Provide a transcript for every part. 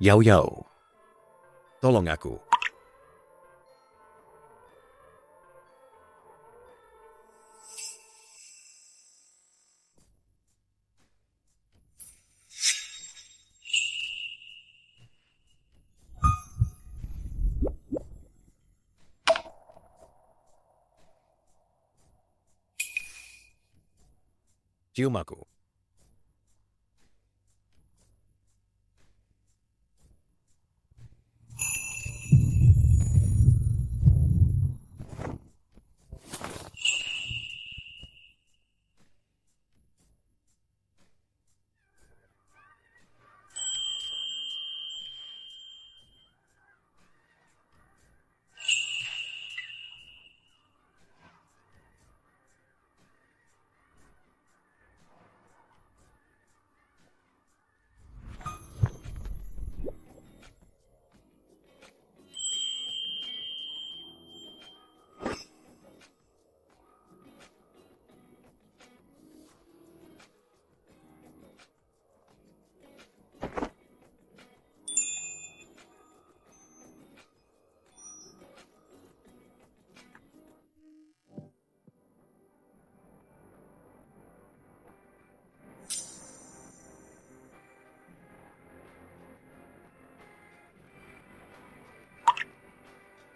Yao Yao, tolong aku. Cium aku.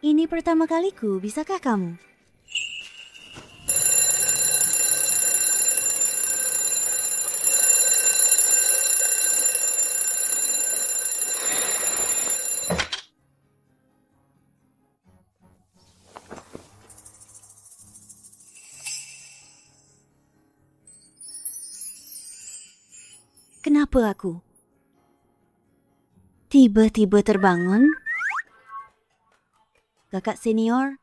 Ini pertama kaliku, bisakah kamu? Kenapa aku tiba-tiba terbangun? Kakak senior?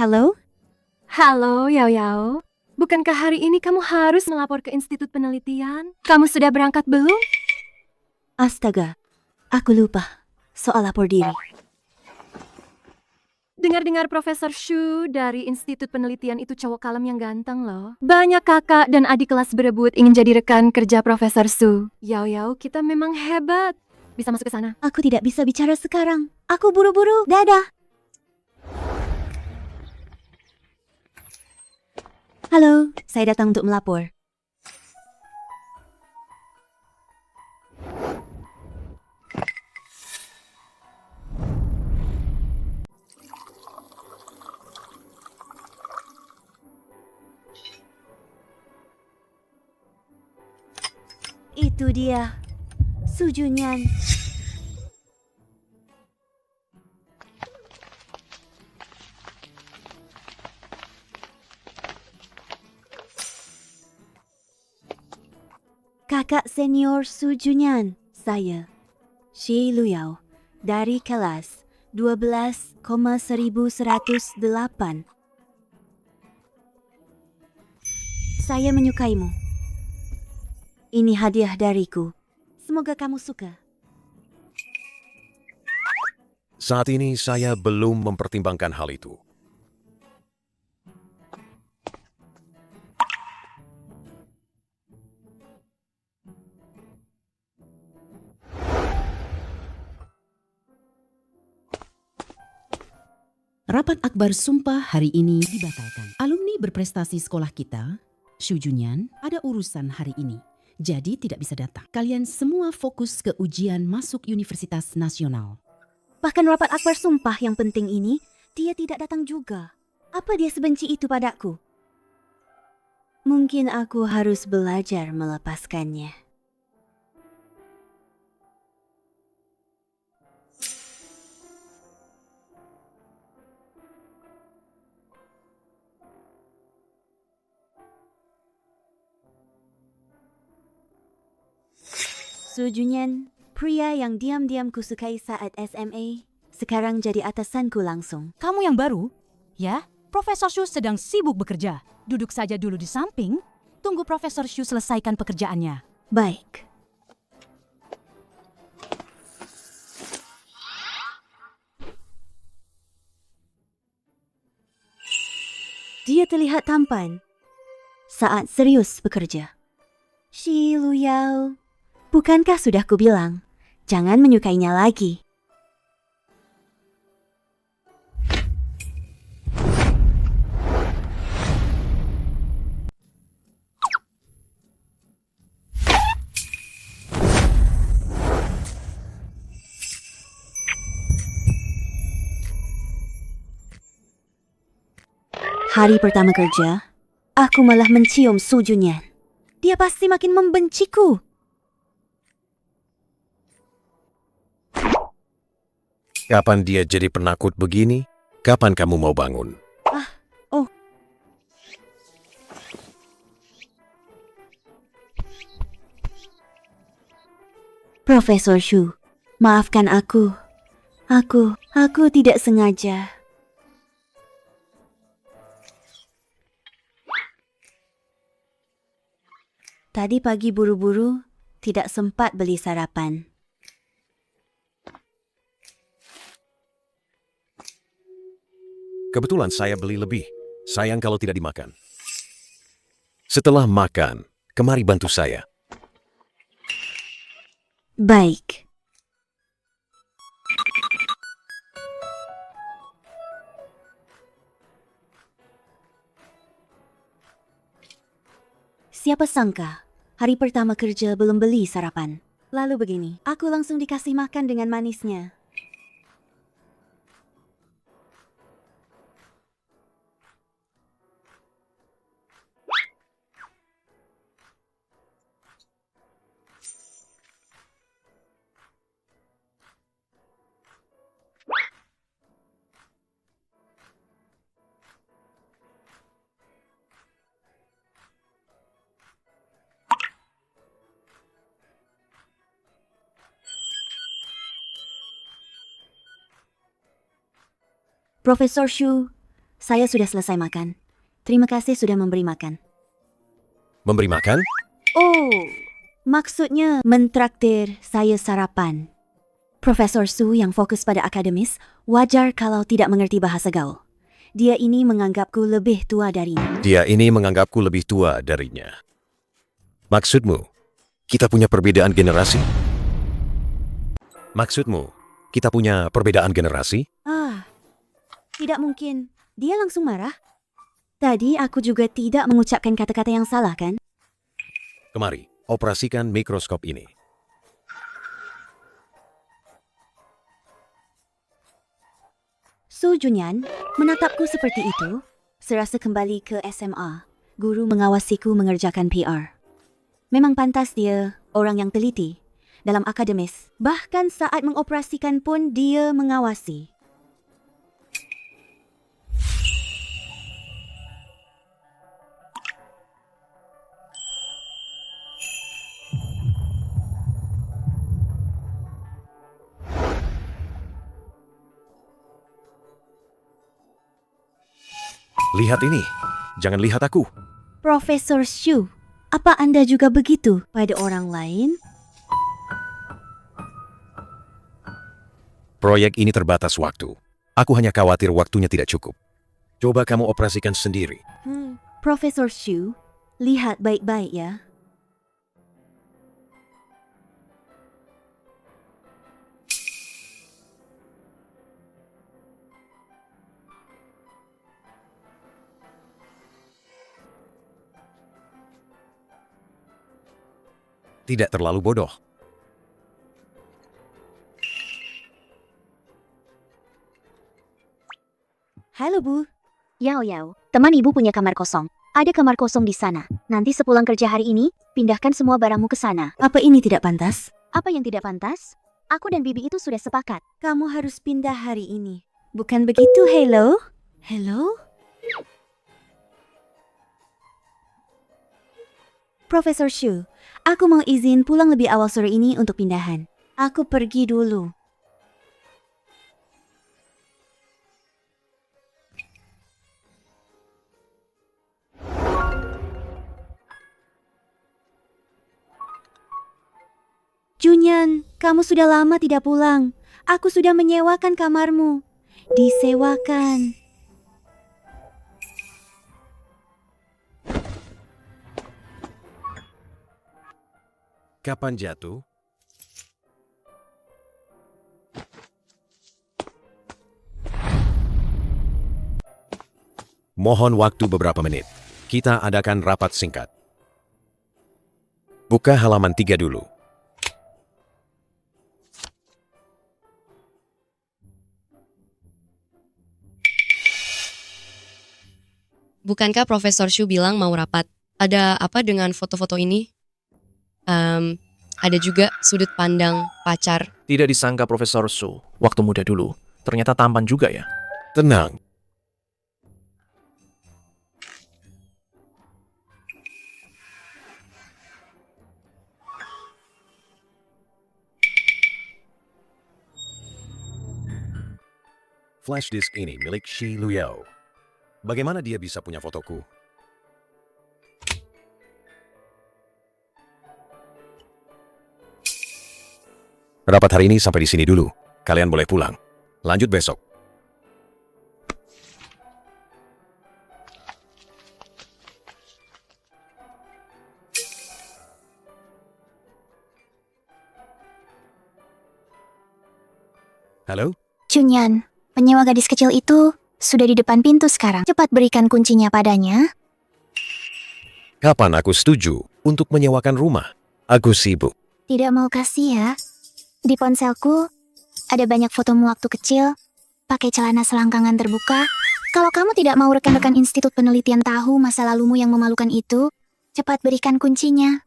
Halo? Halo, Yao Yao. Bukankah hari ini kamu harus melapor ke Institut Penelitian? Kamu sudah berangkat belum? Astaga, aku lupa soal lapor diri. Dengar-dengar Profesor Shu dari Institut Penelitian itu cowok kalem yang ganteng loh. Banyak kakak dan adik kelas berebut ingin jadi rekan kerja Profesor Shu. Yao Yao, kita memang hebat. Bisa masuk ke sana. Aku tidak bisa bicara sekarang. Aku buru-buru. Dadah. Halo, saya datang untuk melapor. Itu dia, Su Junyan. Kakak senior Su Junyan, saya, Shi Luyao, dari kelas 12,1108. Saya menyukaimu. Ini hadiah dariku. Semoga kamu suka. Saat ini saya belum mempertimbangkan hal itu. Rapat akbar sumpah hari ini dibatalkan. Alumni berprestasi sekolah kita, Shu Junyan, ada urusan hari ini. Jadi tidak bisa datang. Kalian semua fokus ke ujian masuk Universitas Nasional. Bahkan rapat akbar sumpah yang penting ini, dia tidak datang juga. Apa dia sebenci itu padaku? Mungkin aku harus belajar melepaskannya. Su Junyan, pria yang diam-diam kusukai saat SMA, sekarang jadi atasanku langsung. Kamu yang baru? Ya, Profesor Shu sedang sibuk bekerja. Duduk saja dulu di samping, tunggu Profesor Shu selesaikan pekerjaannya. Baik. dia terlihat tampan saat serius bekerja. Shi Luyao, bukankah sudah kubilang, jangan menyukainya lagi. Hari pertama kerja, aku malah mencium Su Junyan. Dia pasti makin membenciku. Kapan dia jadi penakut begini? Kapan kamu mau bangun? Profesor Shu, maafkan aku. Aku tidak sengaja. Tadi pagi buru-buru, tidak sempat beli sarapan. Kebetulan saya beli lebih. Sayang kalau tidak dimakan. Setelah makan, kemari bantu saya. Baik. Siapa sangka, hari pertama kerja belum beli sarapan. Lalu begini, aku langsung dikasih makan dengan manisnya. Profesor Shu, saya sudah selesai makan. Terima kasih sudah memberi makan. Memberi makan? Oh, maksudnya mentraktir saya sarapan. Profesor Su yang fokus pada akademis, wajar kalau tidak mengerti bahasa gaul. Dia ini menganggapku lebih tua darinya. Dia ini menganggapku lebih tua darinya. Maksudmu, kita punya perbedaan generasi? Maksudmu, kita punya perbedaan generasi? Tidak mungkin. Dia langsung marah. Tadi aku juga tidak mengucapkan kata-kata yang salah, kan? Kemari, operasikan mikroskop ini. Su Junyan menatapku seperti itu. Serasa kembali ke SMA. Guru mengawasiku mengerjakan PR. Memang pantas dia orang yang teliti dalam akademis. Bahkan saat mengoperasikan pun dia mengawasi. Lihat ini, jangan lihat aku. Profesor Shu, apa Anda juga begitu pada orang lain? Proyek ini terbatas waktu. Aku hanya khawatir waktunya tidak cukup. Coba kamu operasikan sendiri. Profesor Shu, lihat baik-baik ya. Tidak terlalu bodoh. Halo Bu. Yao, teman Ibu punya kamar kosong. Ada kamar kosong di sana. Nanti sepulang kerja hari ini, pindahkan semua barangmu ke sana. Apa ini tidak pantas? Apa yang tidak pantas? Aku dan Bibi itu sudah sepakat. Kamu harus pindah hari ini. Bukan begitu, hello? Hello? Profesor Shu, aku mau izin pulang lebih awal sore ini untuk pindahan. Aku pergi dulu. Junyan, kamu sudah lama tidak pulang. Aku sudah menyewakan kamarmu. Disewakan. Kapan jatuh? Mohon waktu beberapa menit. Kita adakan rapat singkat. Buka halaman 3 dulu. Bukankah Profesor Shu bilang mau rapat? Ada apa dengan foto-foto ini? Ada juga sudut pandang pacar. Tidak disangka Profesor Su, waktu muda dulu. Ternyata tampan juga ya. Tenang. Flash disk ini milik Shi Luyao. Bagaimana dia bisa punya fotoku? Rapat hari ini sampai di sini dulu. Kalian boleh pulang. Lanjut besok. Halo? Junyan, penyewa gadis kecil itu sudah di depan pintu sekarang. Cepat berikan kuncinya padanya. Kapan aku setuju untuk menyewakan rumah? Aku sibuk. Tidak mau kasih ya. Di ponselku ada banyak fotomu waktu kecil, pakai celana selangkangan terbuka. Kalau kamu tidak mau rekan-rekan institut penelitian tahu masa lalumu yang memalukan itu, cepat berikan kuncinya.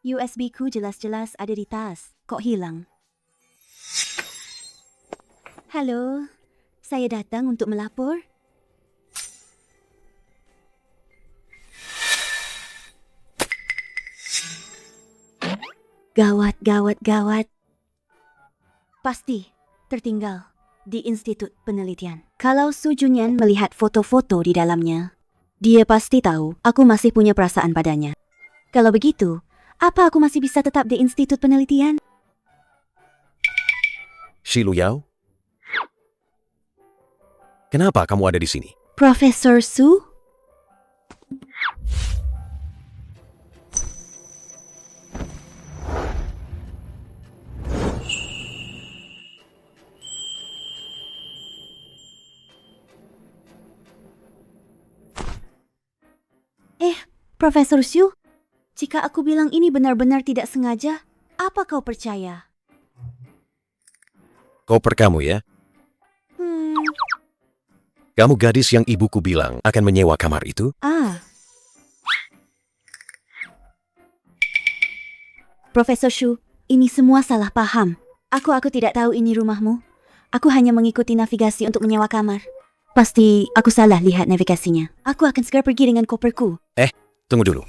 USB-ku jelas-jelas ada di tas. Kok hilang? Halo, saya datang untuk melapor. Gawat, gawat, gawat. Pasti tertinggal di Institut Penelitian. Kalau Su Junyan melihat foto-foto di dalamnya, dia pasti tahu aku masih punya perasaan padanya. Kalau begitu, apa aku masih bisa tetap di Institut Penelitian? Shi Luyao? Kenapa kamu ada di sini? Profesor Su? Profesor Su? Jika aku bilang ini benar-benar tidak sengaja, apa kau percaya? Koper kamu ya? Kamu gadis yang ibuku bilang akan menyewa kamar itu? Profesor Shu, ini semua salah paham. Aku tidak tahu ini rumahmu. Aku hanya mengikuti navigasi untuk menyewa kamar. Pasti aku salah lihat navigasinya. Aku akan segera pergi dengan koperku. Tunggu dulu.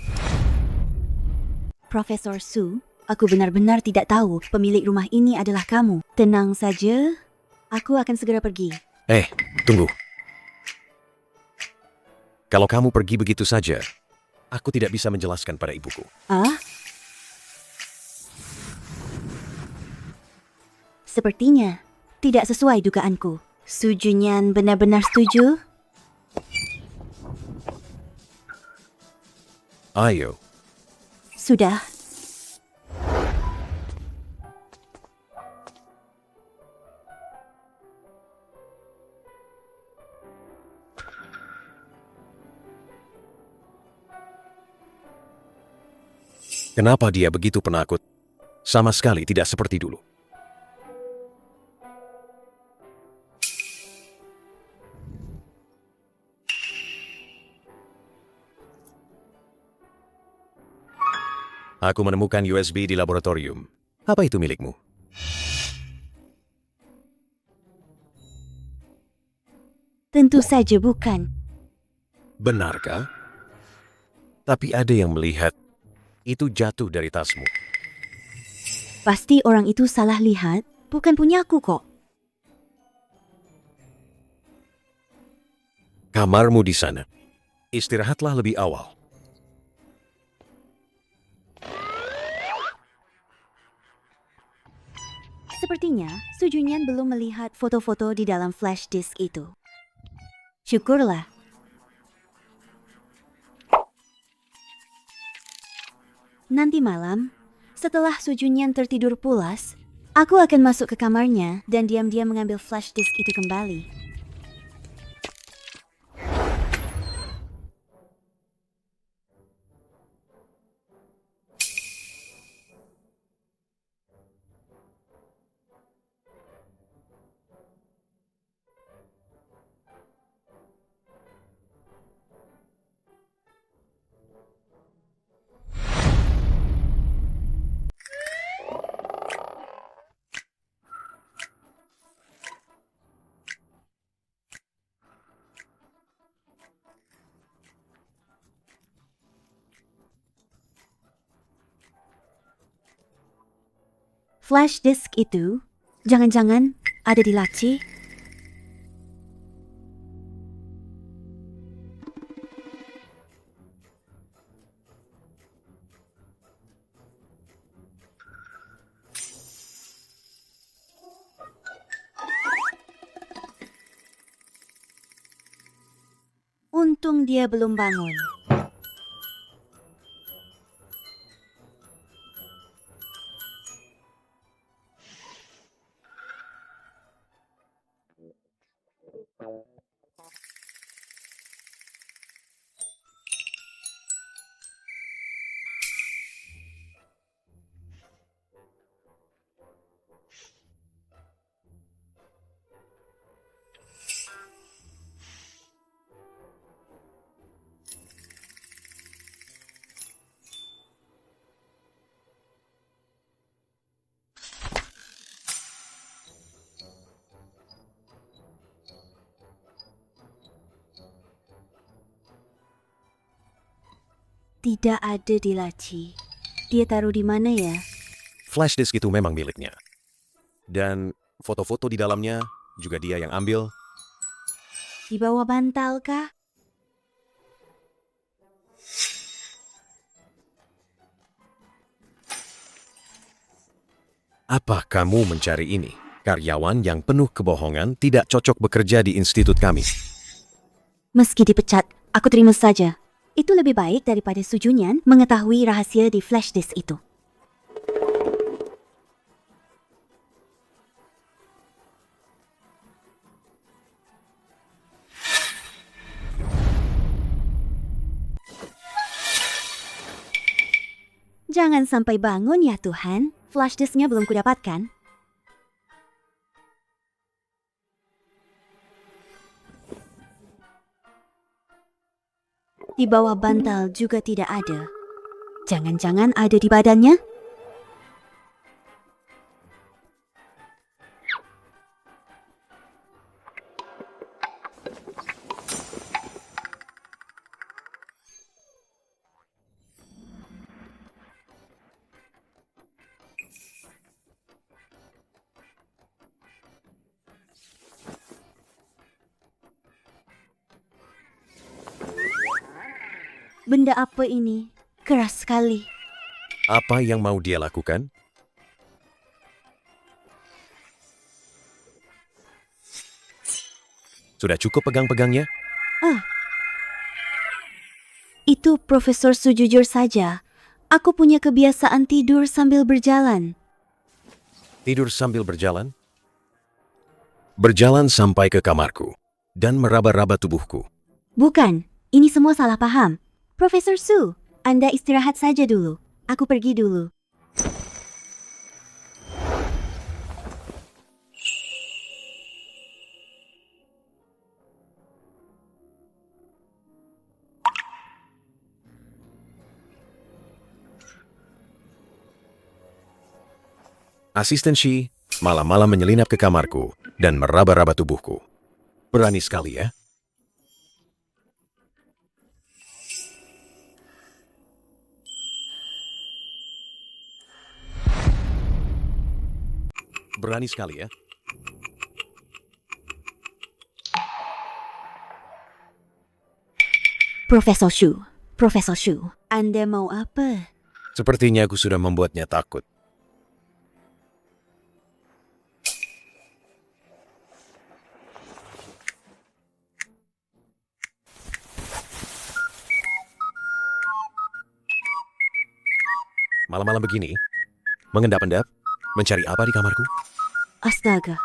Profesor Su, aku benar-benar tidak tahu pemilik rumah ini adalah kamu. Tenang saja, aku akan segera pergi. Tunggu. Kalau kamu pergi begitu saja, aku tidak bisa menjelaskan pada ibuku. Sepertinya tidak sesuai dugaanku. Su Junyan benar-benar setuju? Ayo. Sudah. Kenapa dia begitu penakut? Sama sekali tidak seperti dulu. Aku menemukan USB di laboratorium. Apa itu milikmu? Tentu saja bukan. Benarkah? Tapi ada yang melihat itu jatuh dari tasmu. Pasti orang itu salah lihat, bukan punyaku kok. Kamarmu di sana. Istirahatlah lebih awal. Sepertinya, Su Junyan belum melihat foto-foto di dalam flash disk itu. Syukurlah. Nanti malam, setelah Su Junyan tertidur pulas, aku akan masuk ke kamarnya dan diam-diam mengambil flash disk itu kembali. Flash disk itu, jangan-jangan ada di laci? Untung dia belum bangun. Tidak ada di laci. Dia taruh di mana ya? Flash disk itu memang miliknya. Dan foto-foto di dalamnya juga dia yang ambil. Di bawah bantal kah? Apa kamu mencari ini? Karyawan yang penuh kebohongan tidak cocok bekerja di institut kami. Meski dipecat, aku terima saja. Itu lebih baik daripada Su Junyan mengetahui rahasia di flash disk itu. Jangan sampai bangun ya Tuhan. Flash disknya belum kudapatkan. Di bawah bantal juga tidak ada. Jangan-jangan ada di badannya? Benda apa ini? Keras sekali. Apa yang mau dia lakukan? Sudah cukup pegang-pegangnya? Itu Profesor Su jujur saja. Aku punya kebiasaan tidur sambil berjalan. Tidur sambil berjalan? Berjalan sampai ke kamarku dan meraba-raba tubuhku. Bukan, ini semua salah paham. Profesor Su, Anda istirahat saja dulu. Aku pergi dulu. Asisten Shi malam-malam menyelinap ke kamarku dan meraba-raba tubuhku. Berani sekali ya. Berani sekali ya. Profesor Shu, Anda mau apa? Sepertinya aku sudah membuatnya takut. malam-malam begini? Mengendap-endap? Mencari apa di kamarku? Astaga,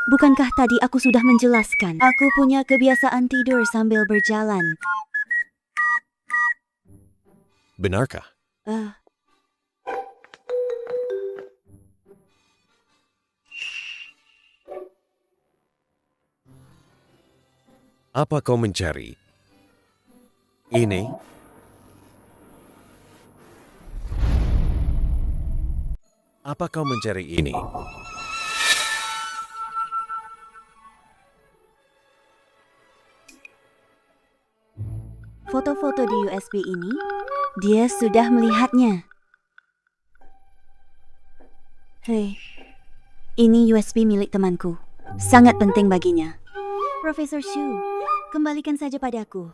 bukankah tadi aku sudah menjelaskan? Aku punya kebiasaan tidur sambil berjalan. Benarkah? Eh, Apa kau mencari? Ini? Apa kau mencari ini? foto-foto di USB ini, dia sudah melihatnya. Hei, ini USB milik temanku. Sangat penting baginya. Profesor Shu, kembalikan saja padaku.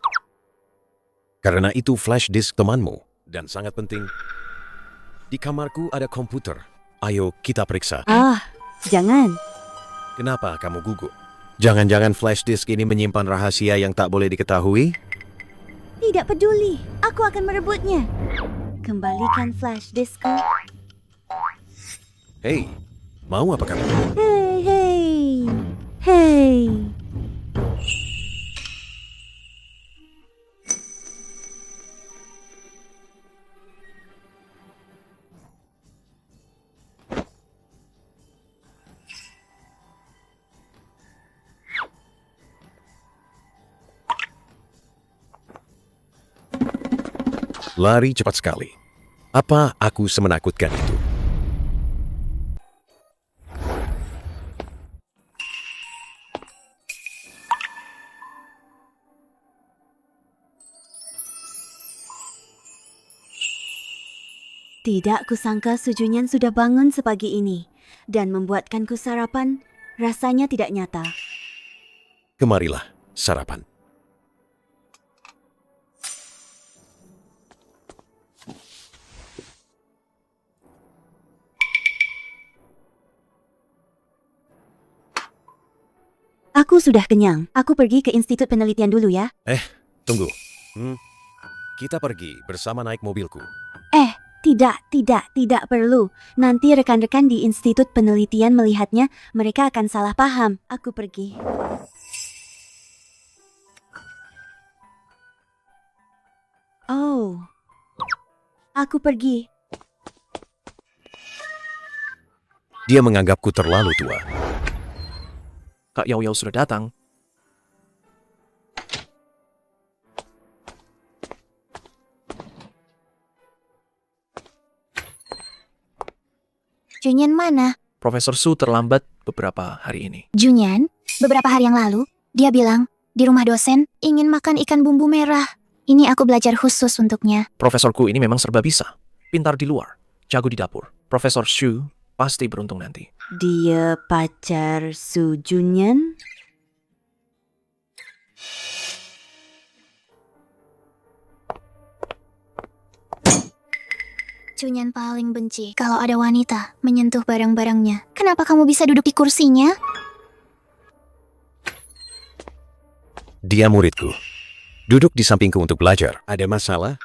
Karena itu flash disk temanmu. Dan sangat penting. Di kamarku ada komputer. Ayo kita periksa. Ah, jangan. Kenapa kamu gugup? Jangan-jangan flash disk ini menyimpan rahasia yang tak boleh diketahui? Tidak peduli, aku akan merebutnya. Kembalikan flash diskku. Hei, mau apa kamu? Hei, hei, hei. Lari cepat sekali. Apa aku semenakutkan itu? Tidak kusangka Sujunyan sudah bangun sepagi ini dan membuatkanku sarapan. Rasanya tidak nyata. Kemarilah, sarapan. Aku sudah kenyang. Aku pergi ke Institut Penelitian dulu ya. Tunggu. Kita pergi bersama naik mobilku. Tidak perlu. Nanti rekan-rekan di Institut Penelitian melihatnya, mereka akan salah paham. Aku pergi. Oh. Aku pergi. Dia menganggapku terlalu tua. Kak Yao Yao sudah datang. Junyan mana? Profesor Su terlambat beberapa hari ini. Junyan, beberapa hari yang lalu, dia bilang, di rumah dosen ingin makan ikan bumbu merah. Ini aku belajar khusus untuknya. Profesorku ini memang serba bisa. Pintar di luar, jago di dapur. Profesor Shu pasti beruntung nanti. Dia pacar Su Junyan? Junyan paling benci kalau ada wanita menyentuh barang-barangnya. Kenapa kamu bisa duduk di kursinya? Dia muridku. Duduk di sampingku untuk belajar. Ada masalah?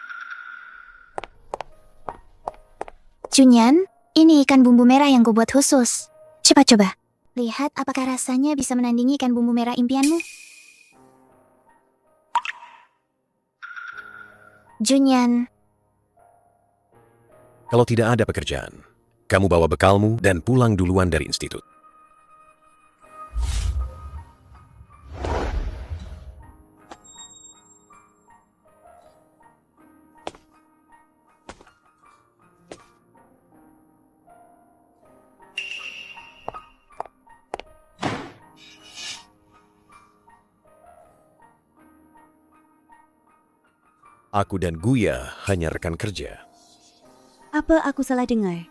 Junyan, ini ikan bumbu merah yang kubuat khusus. Cepat coba. Lihat apakah rasanya bisa menandingi ikan bumbu merah impianmu. Junyan, Kalau tidak ada pekerjaan, kamu bawa bekalmu dan pulang duluan dari institut. Aku dan Guya hanya rekan kerja. Apa aku salah dengar?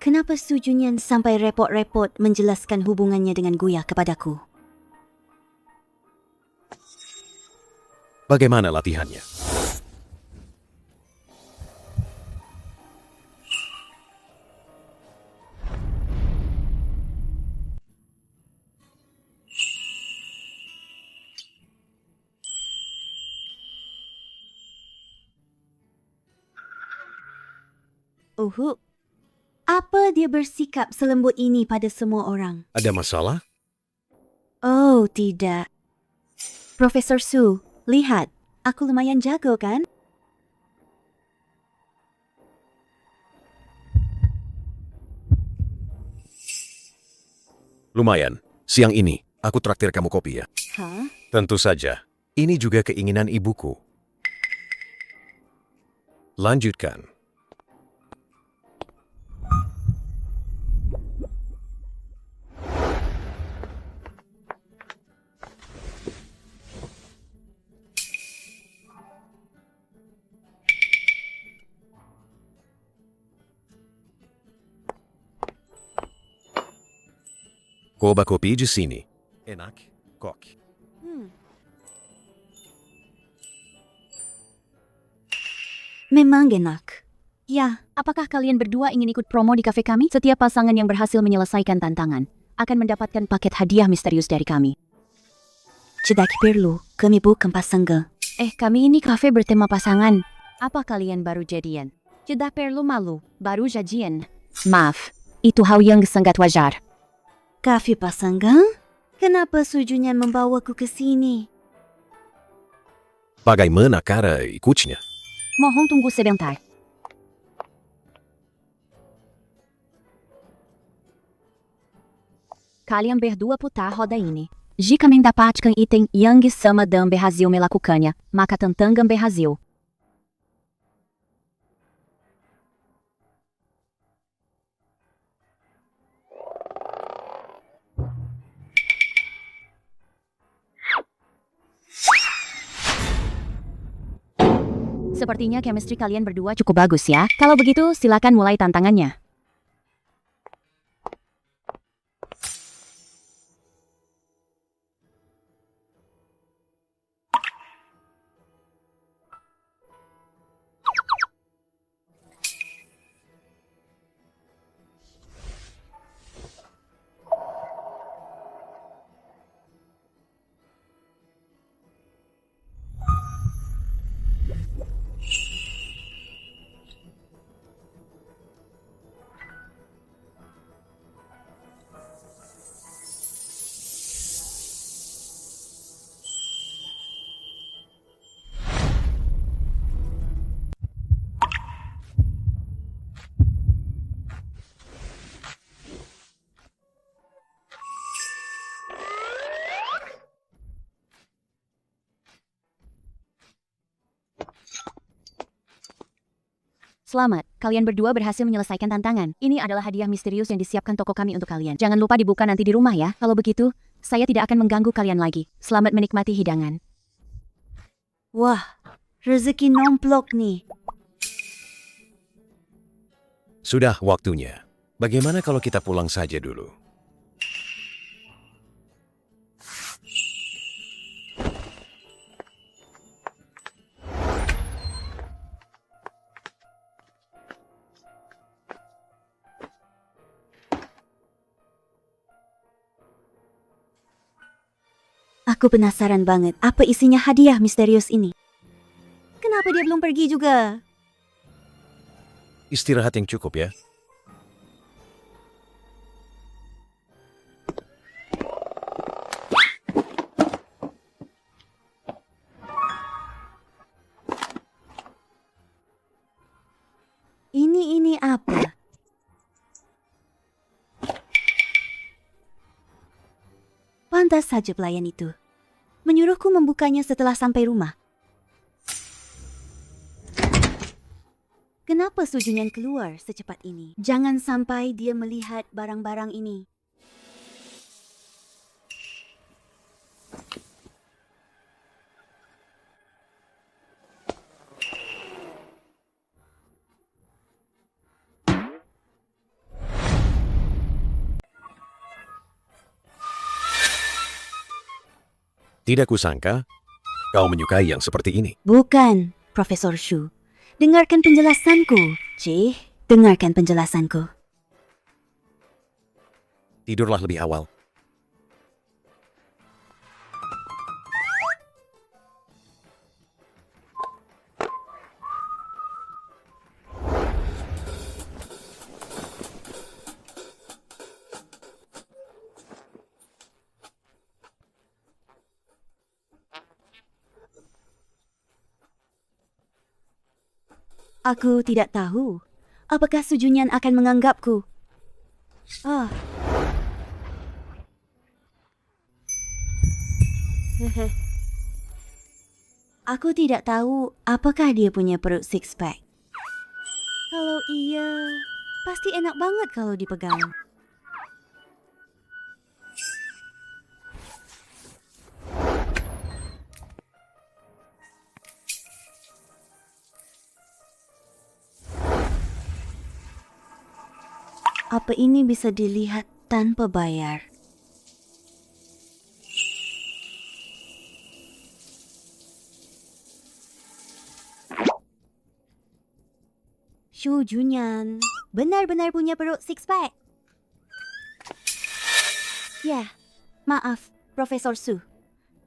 Kenapa Su Junyan sampai repot-repot menjelaskan hubungannya dengan Guya kepadaku? Bagaimana latihannya? Apa dia bersikap selembut ini pada semua orang? Ada masalah? Oh, tidak. Profesor Su, lihat. Aku lumayan jago, kan? Lumayan. Siang ini, aku traktir kamu kopi ya. Hah? Tentu saja. Ini juga keinginan ibuku. Lanjutkan. Coba kopi di sini. Enak, kok. Memang enak. Ya, apakah kalian berdua ingin ikut promo di kafe kami? Setiap pasangan yang berhasil menyelesaikan tantangan akan mendapatkan paket hadiah misterius dari kami. Tidak perlu, kami bukan pasangan. Kami ini kafe bertema pasangan. Apa kalian baru jadian? Tidak perlu malu, baru jadian. Maaf, itu hal yang sangat wajar. Kafe pasangan? Kenapa sujunya membawaku ke sini? Bagaimana cara ikutnya? Mohon tunggu sebentar. Kalian berdua putar roda ini. Jika mendapatkan item yang sama dan berhasil melakukannya, maka tantangan berhasil. Sepertinya chemistry kalian berdua cukup bagus ya. Kalau begitu, silakan mulai tantangannya. Selamat, kalian berdua berhasil menyelesaikan tantangan. Ini adalah hadiah misterius yang disiapkan toko kami untuk kalian. Jangan lupa dibuka nanti di rumah ya. Kalau begitu, saya tidak akan mengganggu kalian lagi. Selamat menikmati hidangan. Wah, rezeki nomplok nih. Sudah waktunya. Bagaimana kalau kita pulang saja dulu? Aku penasaran banget apa isinya hadiah misterius ini. Kenapa dia belum pergi juga? Istirahat yang cukup ya. Ini apa? Pantas saja pelayan itu menyuruhku membukanya setelah sampai rumah. Kenapa Sujunyan keluar secepat ini? Jangan sampai dia melihat barang-barang ini. Tidak kusangka kau menyukai yang seperti ini. Bukan, Profesor Shu. Dengarkan penjelasanku. Dengarkan penjelasanku. Tidurlah lebih awal. Aku tidak tahu. Apakah Su Junyan akan menganggapku? Ah. Hehe. Aku tidak tahu apakah dia punya perut six pack. Kalau iya, pasti enak banget kalau dipegang. Apa ini bisa dilihat tanpa bayar? Shu Junyan benar-benar punya perut six pack. Ya, maaf, Profesor Su.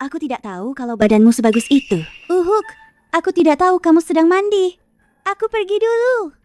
Aku tidak tahu kalau badanmu sebagus itu. Uhuk, aku tidak tahu kamu sedang mandi. Aku pergi dulu.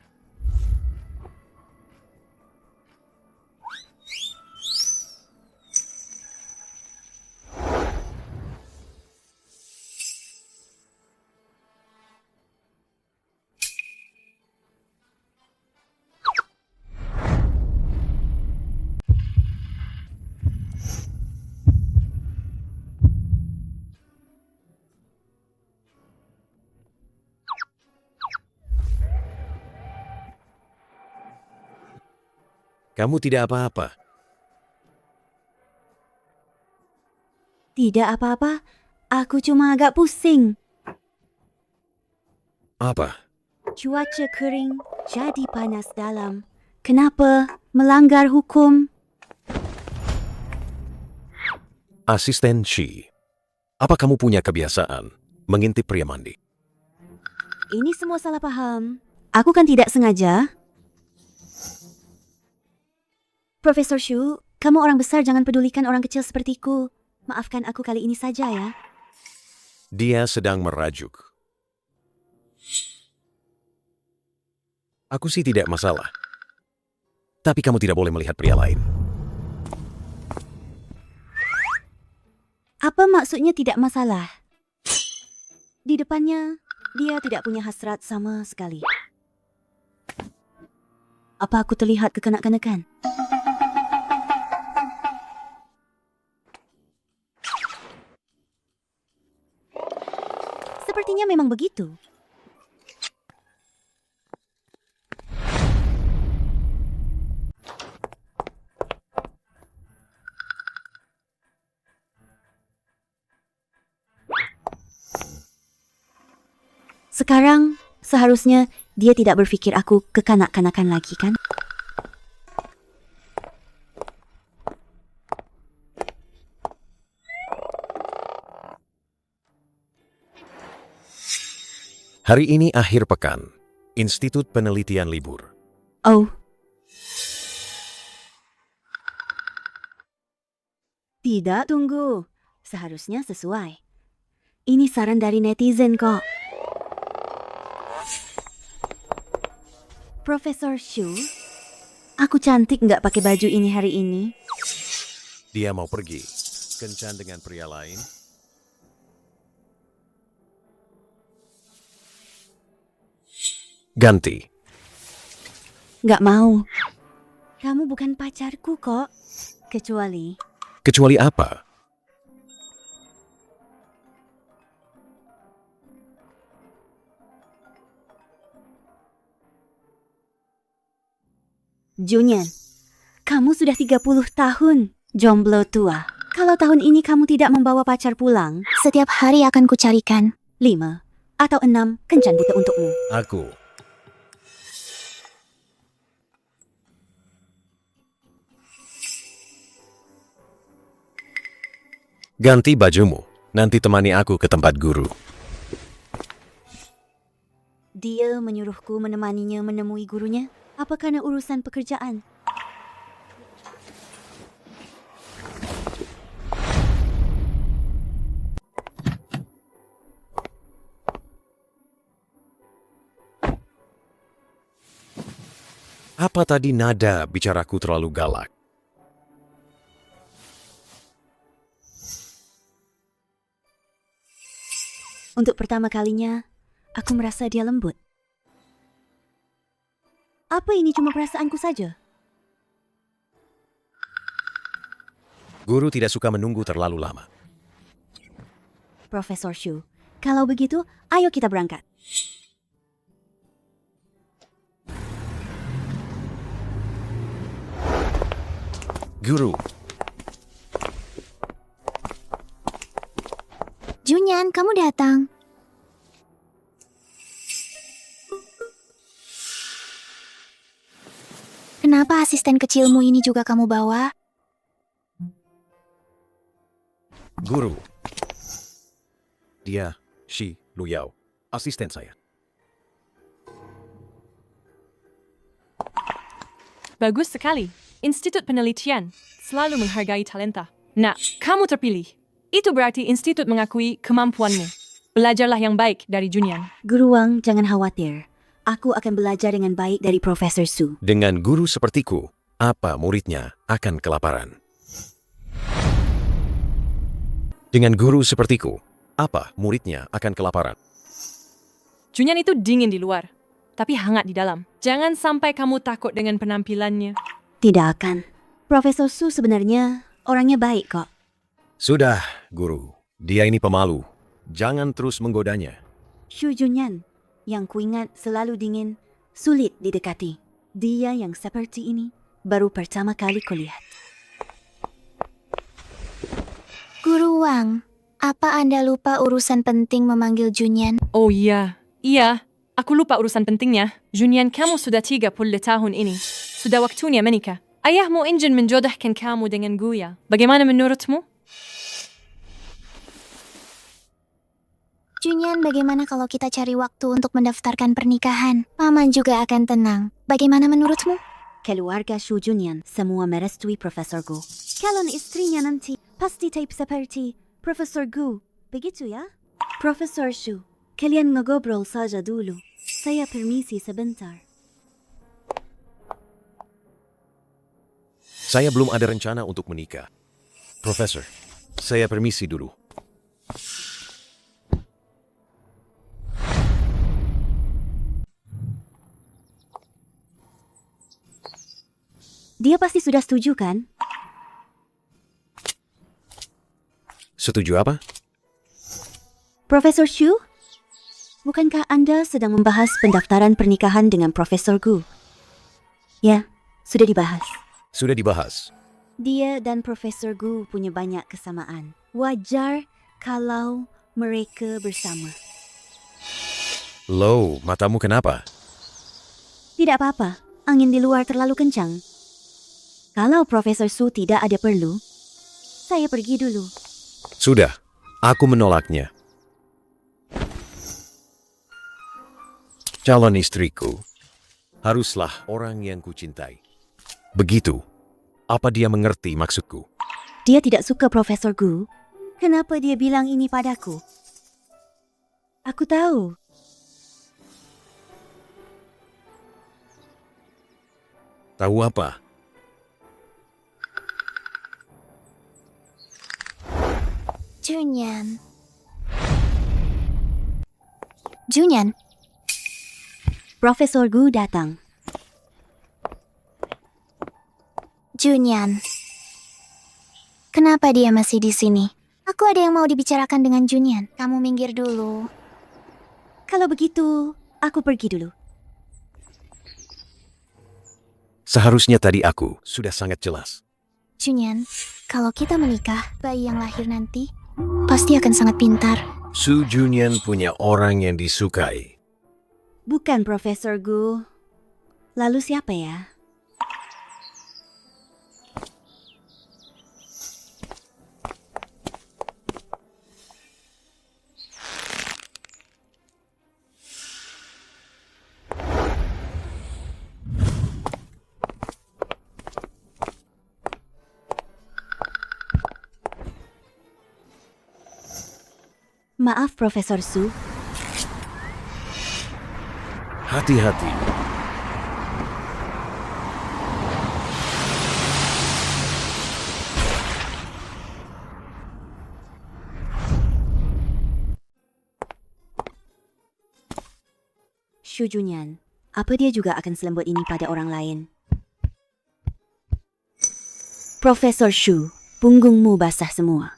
Kamu tidak apa-apa. Tidak apa-apa, aku cuma agak pusing. Apa? Cuaca kering, jadi panas dalam. Kenapa melanggar hukum? Asisten Shi. Apa kamu punya kebiasaan mengintip pria mandi? Ini semua salah paham. Aku kan tidak sengaja. Profesor Shu, kamu orang besar, jangan pedulikan orang kecil sepertiku. Maafkan aku kali ini saja ya. Dia sedang merajuk. Aku sih tidak masalah. Tapi kamu tidak boleh melihat pria lain. Apa maksudnya tidak masalah? Di depannya, dia tidak punya hasrat sama sekali. Apa aku terlihat kekanak-kanakan? Sepertinya memang begitu. Sekarang, seharusnya dia tidak berpikir aku kekanak-kanakan lagi, kan? Hari ini akhir pekan. Institut Penelitian libur. Oh. Tidak, tunggu. Seharusnya sesuai. Ini saran dari netizen kok. Profesor Shu, aku cantik nggak pakai baju ini hari ini? Dia mau pergi. Kencan dengan pria lain. Ganti. Nggak mau. Kamu bukan pacarku kok. Kecuali Kecuali apa? Junyan, kamu sudah 30 tahun, jomblo tua. Kalau tahun ini kamu tidak membawa pacar pulang, Setiap hari akan kucarikan. 5 atau 6 kencan buta untukmu. Aku. Ganti bajumu. Nanti temani aku ke tempat guru. Dia menyuruhku menemaninya menemui gurunya. Apa karena urusan pekerjaan? Apa tadi nada bicaraku terlalu galak? Untuk pertama kalinya, aku merasa dia lembut. Apa ini cuma perasaanku saja? Guru tidak suka menunggu terlalu lama. Profesor Shu, kalau begitu, ayo kita berangkat. Guru, Junyan, kamu datang. Kenapa asisten kecilmu ini juga kamu bawa? guru. Dia, Shi Luyao, asisten saya. Bagus sekali. Institut Penelitian selalu menghargai talenta. Nah, kamu terpilih. Itu berarti institut mengakui kemampuanmu. Belajarlah yang baik dari Junyan. Guru Wang, jangan khawatir. Aku akan belajar dengan baik dari Profesor Su. Dengan guru sepertiku, apa muridnya akan kelaparan? Dengan guru sepertiku, apa muridnya akan kelaparan? Junyan itu dingin di luar, tapi hangat di dalam. Jangan sampai kamu takut dengan penampilannya. Tidak akan. Profesor Su sebenarnya orangnya baik kok. Sudah, guru. Dia ini pemalu. Jangan terus menggodanya. Shu Junyan, yang kuingat selalu dingin, sulit didekati. Dia yang seperti ini baru pertama kali kulihat. Guru Wang, apa Anda lupa urusan penting memanggil Junyan? Oh iya, aku lupa urusan pentingnya. Junyan, kamu sudah 30 tahun ini. Sudah waktunya menikah. Ayahmu ingin menjodohkan kamu dengan Guya. Bagaimana menurutmu? Junyan, bagaimana kalau kita cari waktu untuk mendaftarkan pernikahan? Paman juga akan tenang. Bagaimana menurutmu? Keluarga Shu Junyan semua merestui Profesor Gu. Calon istrinya nanti pasti type seperti Profesor Gu. Begitu ya? Profesor Shu, kalian ngobrol saja dulu. Saya permisi sebentar. Saya belum ada rencana untuk menikah. Profesor, saya permisi dulu. Dia pasti sudah setuju kan? Setuju apa? Profesor Shu? Bukankah Anda sedang membahas pendaftaran pernikahan dengan Profesor Gu? Ya, sudah dibahas. Sudah dibahas. Dia dan Profesor Gu punya banyak kesamaan. Wajar kalau mereka bersama. Loh, matamu kenapa? Tidak apa-apa, angin di luar terlalu kencang. Kalau Profesor Su tidak ada perlu, saya pergi dulu. Sudah, aku menolaknya. Calon istriku haruslah orang yang kucintai. Begitu. Apa dia mengerti maksudku? Dia tidak suka Profesor Gu. Kenapa dia bilang ini padaku? Aku tahu. Tahu apa? Junyan. Junyan, Profesor Gu datang. Junyan. Kenapa dia masih di sini? Aku ada yang mau dibicarakan dengan Junyan. Kamu minggir dulu. Kalau begitu, aku pergi dulu. Seharusnya tadi aku sudah sangat jelas. Junyan, kalau kita menikah, bayi yang lahir nanti pasti akan sangat pintar. Su Junyan punya orang yang disukai. Bukan Profesor Gu. Lalu siapa ya? Maaf, Profesor Su. Hati-hati. Shu Junyan, Apa dia juga akan selembut ini pada orang lain? Profesor Shu, punggungmu basah semua.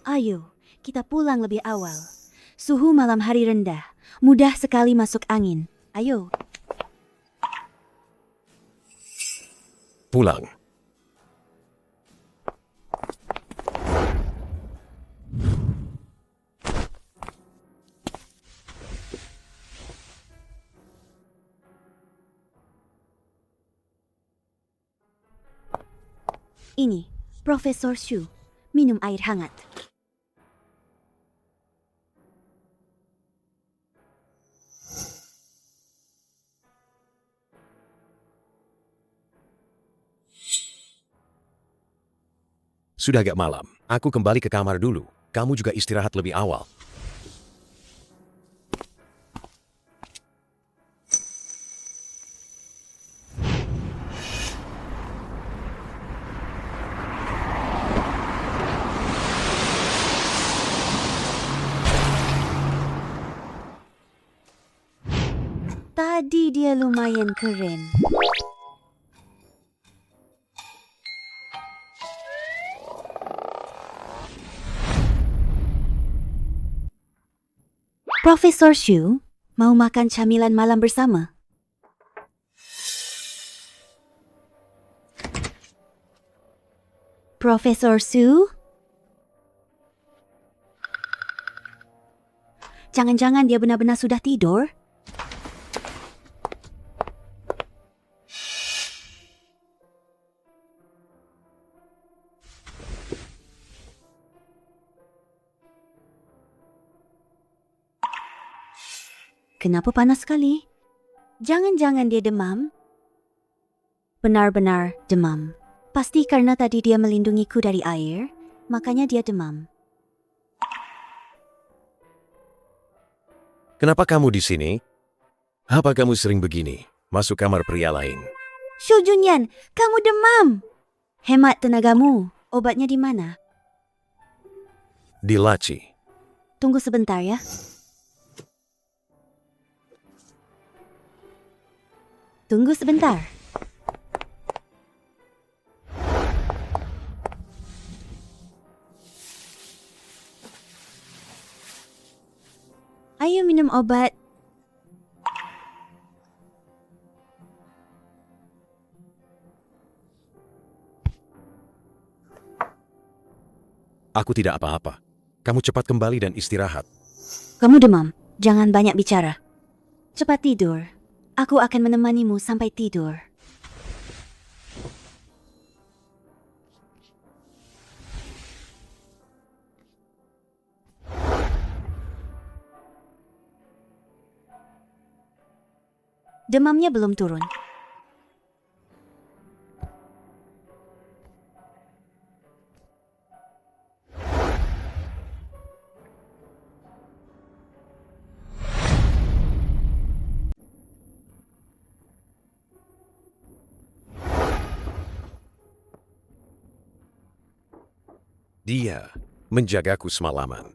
Ayo, kita pulang lebih awal. Suhu malam hari rendah, mudah sekali masuk angin. Ayo. Pulang. Ini, Profesor Shu, minum air hangat. Sudah agak malam. Aku kembali ke kamar dulu. Kamu juga istirahat lebih awal. Tadi dia lumayan keren. Profesor Shu, mau makan camilan malam bersama? Profesor Shu? Jangan-jangan dia benar-benar sudah tidur? Kenapa panas sekali? Jangan-jangan dia demam? Benar-benar demam. Pasti karena tadi dia melindungiku dari air, makanya dia demam. Kenapa kamu di sini? Apa kamu sering begini? Masuk kamar pria lain. Shu Junyan, kamu demam! Hemat tenagamu. Obatnya di mana? Di laci. Tunggu sebentar ya. Tunggu sebentar. Ayo minum obat. Aku tidak apa-apa. Kamu cepat kembali dan istirahat. Kamu demam. Jangan banyak bicara. Cepat tidur. Aku akan menemanimu sampai tidur. Demamnya belum turun. Dia menjagaku semalaman.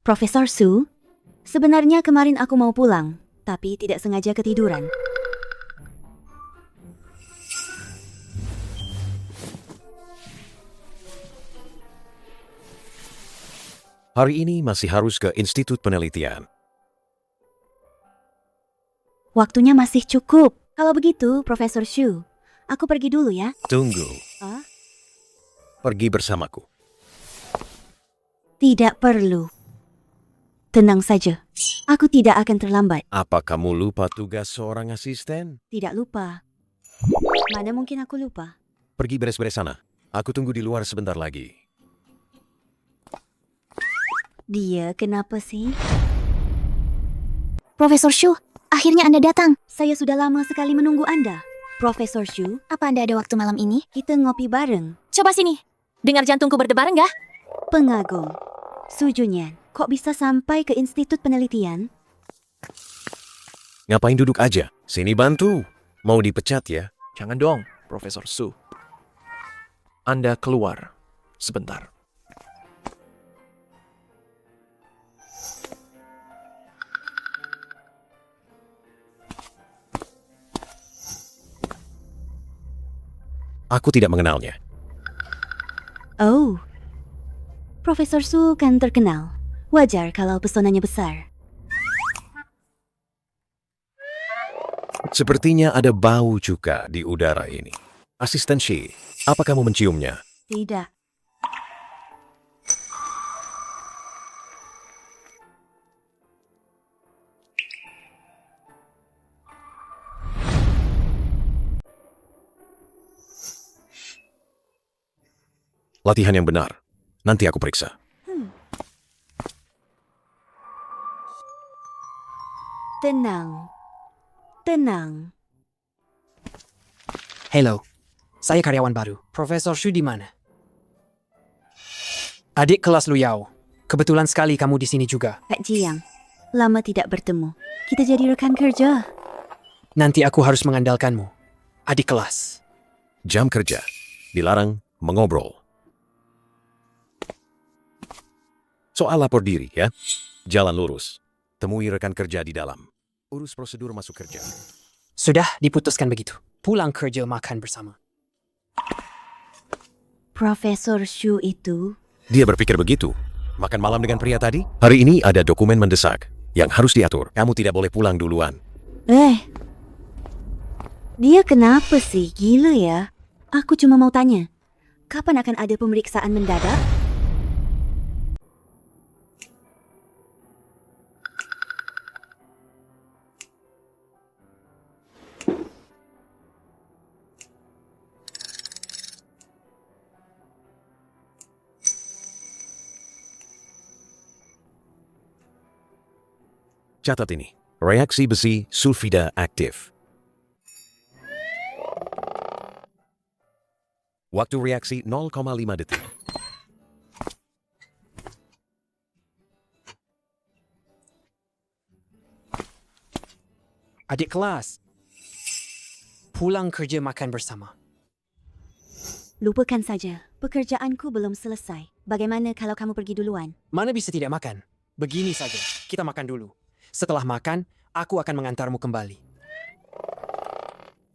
Profesor Su, sebenarnya kemarin aku mau pulang, tapi tidak sengaja ketiduran. Hari ini masih harus ke Institut Penelitian. Waktunya masih cukup. Kalau begitu, Profesor Shu, aku pergi dulu ya. Tunggu. Hah? Pergi bersamaku. Tidak perlu. Tenang saja, aku tidak akan terlambat. Apa kamu lupa tugas seorang asisten? Tidak lupa. Mana mungkin aku lupa? Pergi beres-beres sana. Aku tunggu di luar sebentar lagi. Dia kenapa sih? Profesor Shu, akhirnya Anda datang. Saya sudah lama sekali menunggu Anda. Profesor Shu, Apa Anda ada waktu malam ini? kita ngopi bareng. Coba sini. Dengar jantungku berdebar enggak? Pengagum. Su Junyan, Kok bisa sampai ke institut penelitian? Ngapain duduk aja? Sini bantu. Mau dipecat ya? Jangan dong, Profesor Su. Anda keluar sebentar. Aku tidak mengenalnya. Oh, Profesor Su kan terkenal. Wajar kalau pesonanya besar. Sepertinya ada bau cuka di udara ini. Asisten Shi, apa kamu menciumnya? Tidak. Latihan yang benar. Nanti aku periksa. Tenang. Tenang. Hello, saya karyawan baru. Profesor Shu di mana? Adik kelas Lu Yao. Kebetulan sekali kamu di sini juga. Kak Jiang, lama tidak bertemu. Kita jadi rekan kerja. Nanti aku harus mengandalkanmu. Adik kelas. Jam kerja. Dilarang mengobrol. Soal lapor diri ya. Jalan lurus. Temui rekan kerja di dalam. Urus prosedur masuk kerja. Sudah diputuskan begitu. Pulang kerja makan bersama. Profesor Shu itu... Dia berpikir begitu. Makan malam dengan pria tadi? Hari ini ada dokumen mendesak yang harus diatur. Kamu tidak boleh pulang duluan. Dia kenapa sih? Gila ya. Aku cuma mau tanya. Kapan akan ada pemeriksaan mendadak? Catat ini. Reaksi besi sulfida aktif. Waktu reaksi 0,5 detik. Adik kelas. Pulang kerja makan bersama. Lupakan saja. Pekerjaanku belum selesai. Bagaimana kalau kamu pergi duluan? Mana bisa tidak makan? Begini saja, kita makan dulu. Setelah makan, aku akan mengantarmu kembali.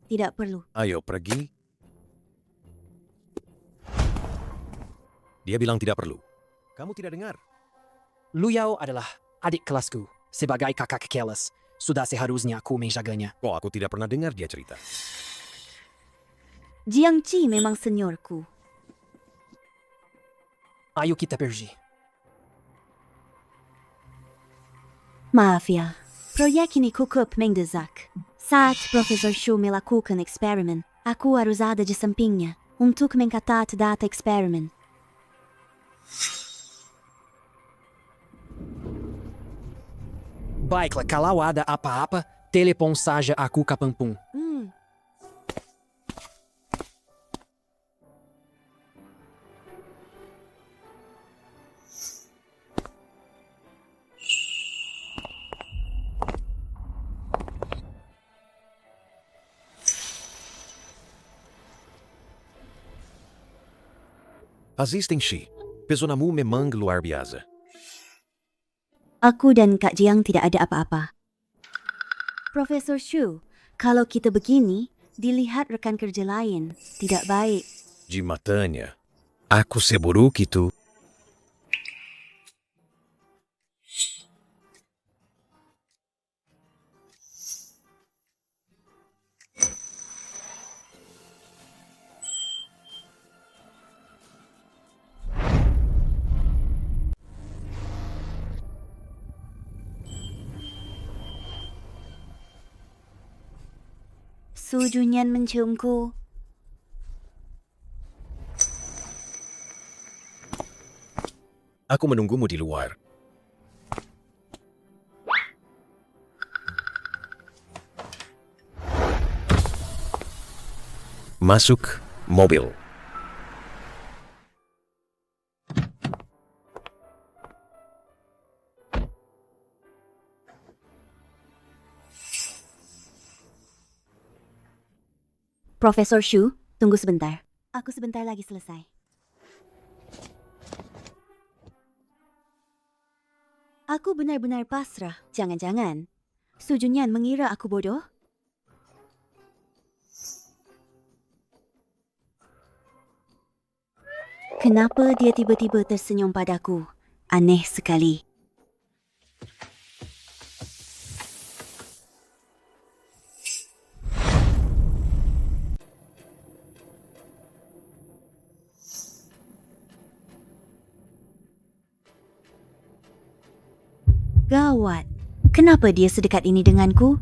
Tidak perlu. Ayo pergi. Dia bilang tidak perlu. Kamu tidak dengar. Lu Yao adalah adik kelasku. Sebagai kakak keles, sudah seharusnya aku menjaganya. Kok aku tidak pernah dengar dia cerita. Jiang Qi memang seniorku. Ayo kita pergi. Maaf ya, proyek ini cukup mendesak. Saat Profesor Shu melakukan eksperimen, aku harus ada di sampingnya untuk mencatat data eksperimen. Baiklah, kalau ada apa-apa, telepon saja aku kapanpun. Assisting Shi, pesonamu memang luar biasa. Aku dan Kak Jiang tidak ada apa-apa. Profesor Shu, kalau kita begini, dilihat rekan kerja lain, tidak baik. Jimatanya, aku seburuk itu. Su Junyan menciumku. Aku menunggumu di luar. Masuk mobil. Profesor Shu, tunggu sebentar. Aku sebentar lagi selesai. Aku benar-benar pasrah. Jangan-jangan Su Junyan mengira aku bodoh? Kenapa dia tiba-tiba tersenyum padaku? Aneh sekali. Gawat. Kenapa dia sedekat ini denganku?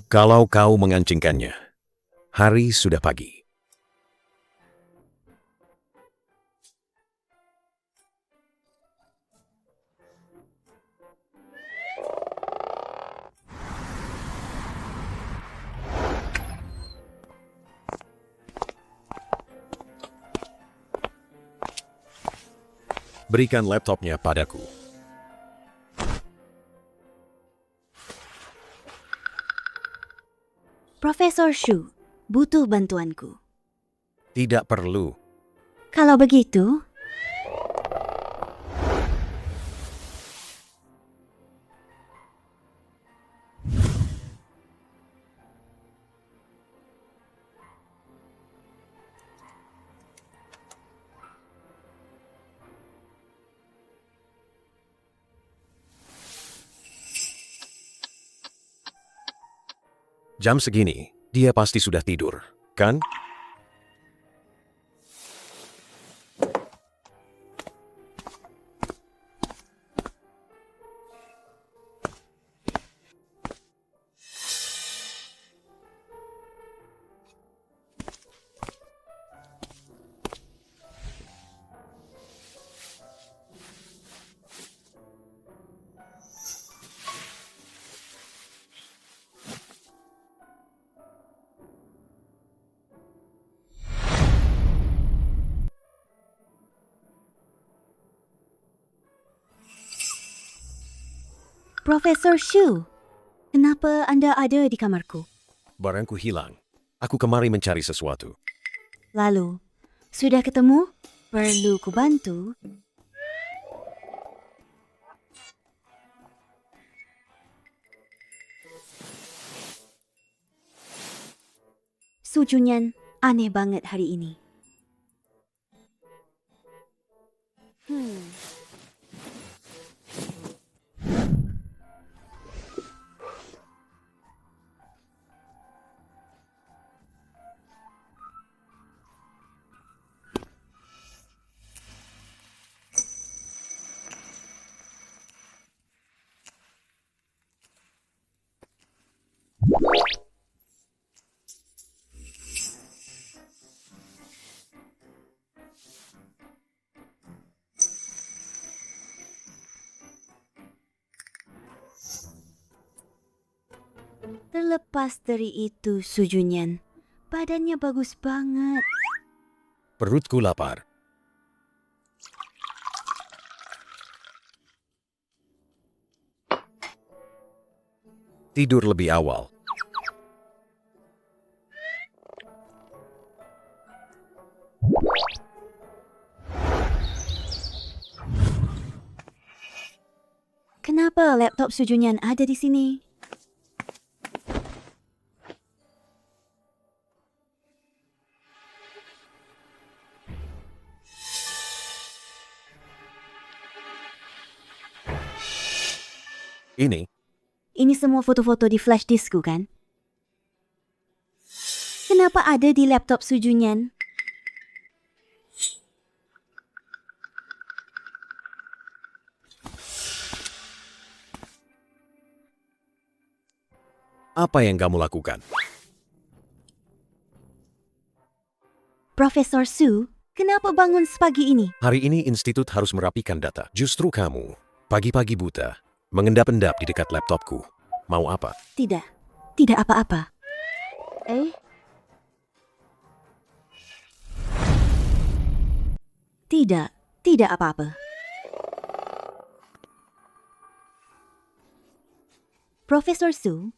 Kalau kau mengancingkannya, hari sudah pagi. Berikan laptopnya padaku. Profesor Shu, butuh bantuanku. Tidak perlu. Kalau begitu, Jam segini, dia pasti sudah tidur, kan? Profesor Shu, kenapa Anda ada di kamarku? Barangku hilang. Aku kemari mencari sesuatu. Lalu, sudah ketemu? Perlu ku bantu? Su Junyan aneh banget hari ini. Terlepas dari itu, Su Junyan, badannya bagus banget. Perutku lapar. Tidur lebih awal. Kenapa laptop Su Junyan ada di sini? Ini semua foto-foto di flash diskku, kan? Kenapa ada di laptop Su Junyan? Apa yang kamu lakukan? Profesor Su, kenapa bangun sepagi ini? Hari ini institut harus merapikan data. Justru kamu, pagi-pagi buta, mengendap-endap di dekat laptopku. Mau apa? Tidak, tidak apa-apa. Tidak apa-apa. Profesor Su,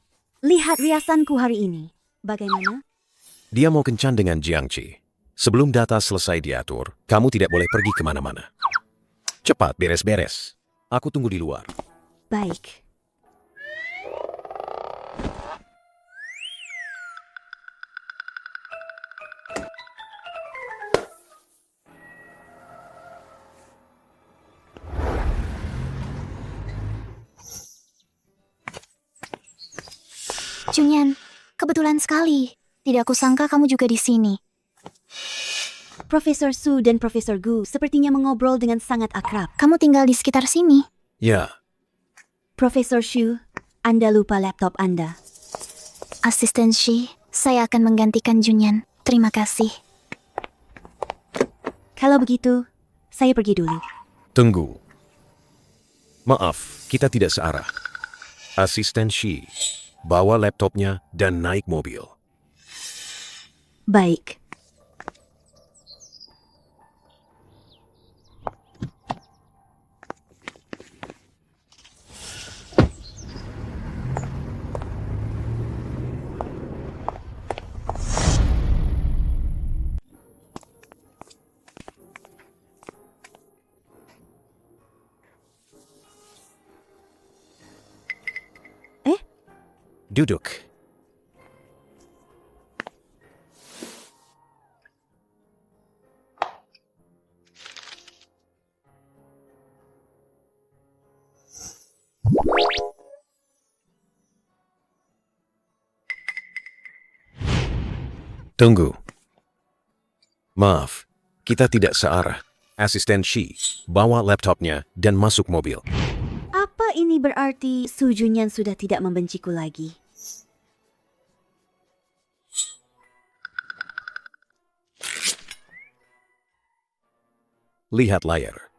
Lihat riasanku hari ini. Bagaimana? Dia mau kencan dengan Jiangqi. Sebelum data selesai diatur, kamu tidak boleh pergi kemana-mana. Cepat beres-beres. Aku tunggu di luar. Baik. Junyan, kebetulan sekali. Tidak kusangka kamu juga di sini. Profesor Su dan Profesor Gu sepertinya mengobrol dengan sangat akrab. Kamu tinggal di sekitar sini. Ya, Profesor Shu, Anda lupa laptop Anda. Asisten Shi, saya akan menggantikan Junyan. Terima kasih. Kalau begitu, saya pergi dulu. tunggu. Maaf, kita tidak searah. Asisten Shi, bawa laptopnya dan naik mobil. Baik. Duduk. Tunggu. Maaf, kita tidak searah. Asisten Shi, bawa laptopnya dan masuk mobil. Apa ini berarti Su Junyan sudah tidak membenciku lagi? Lihat layar.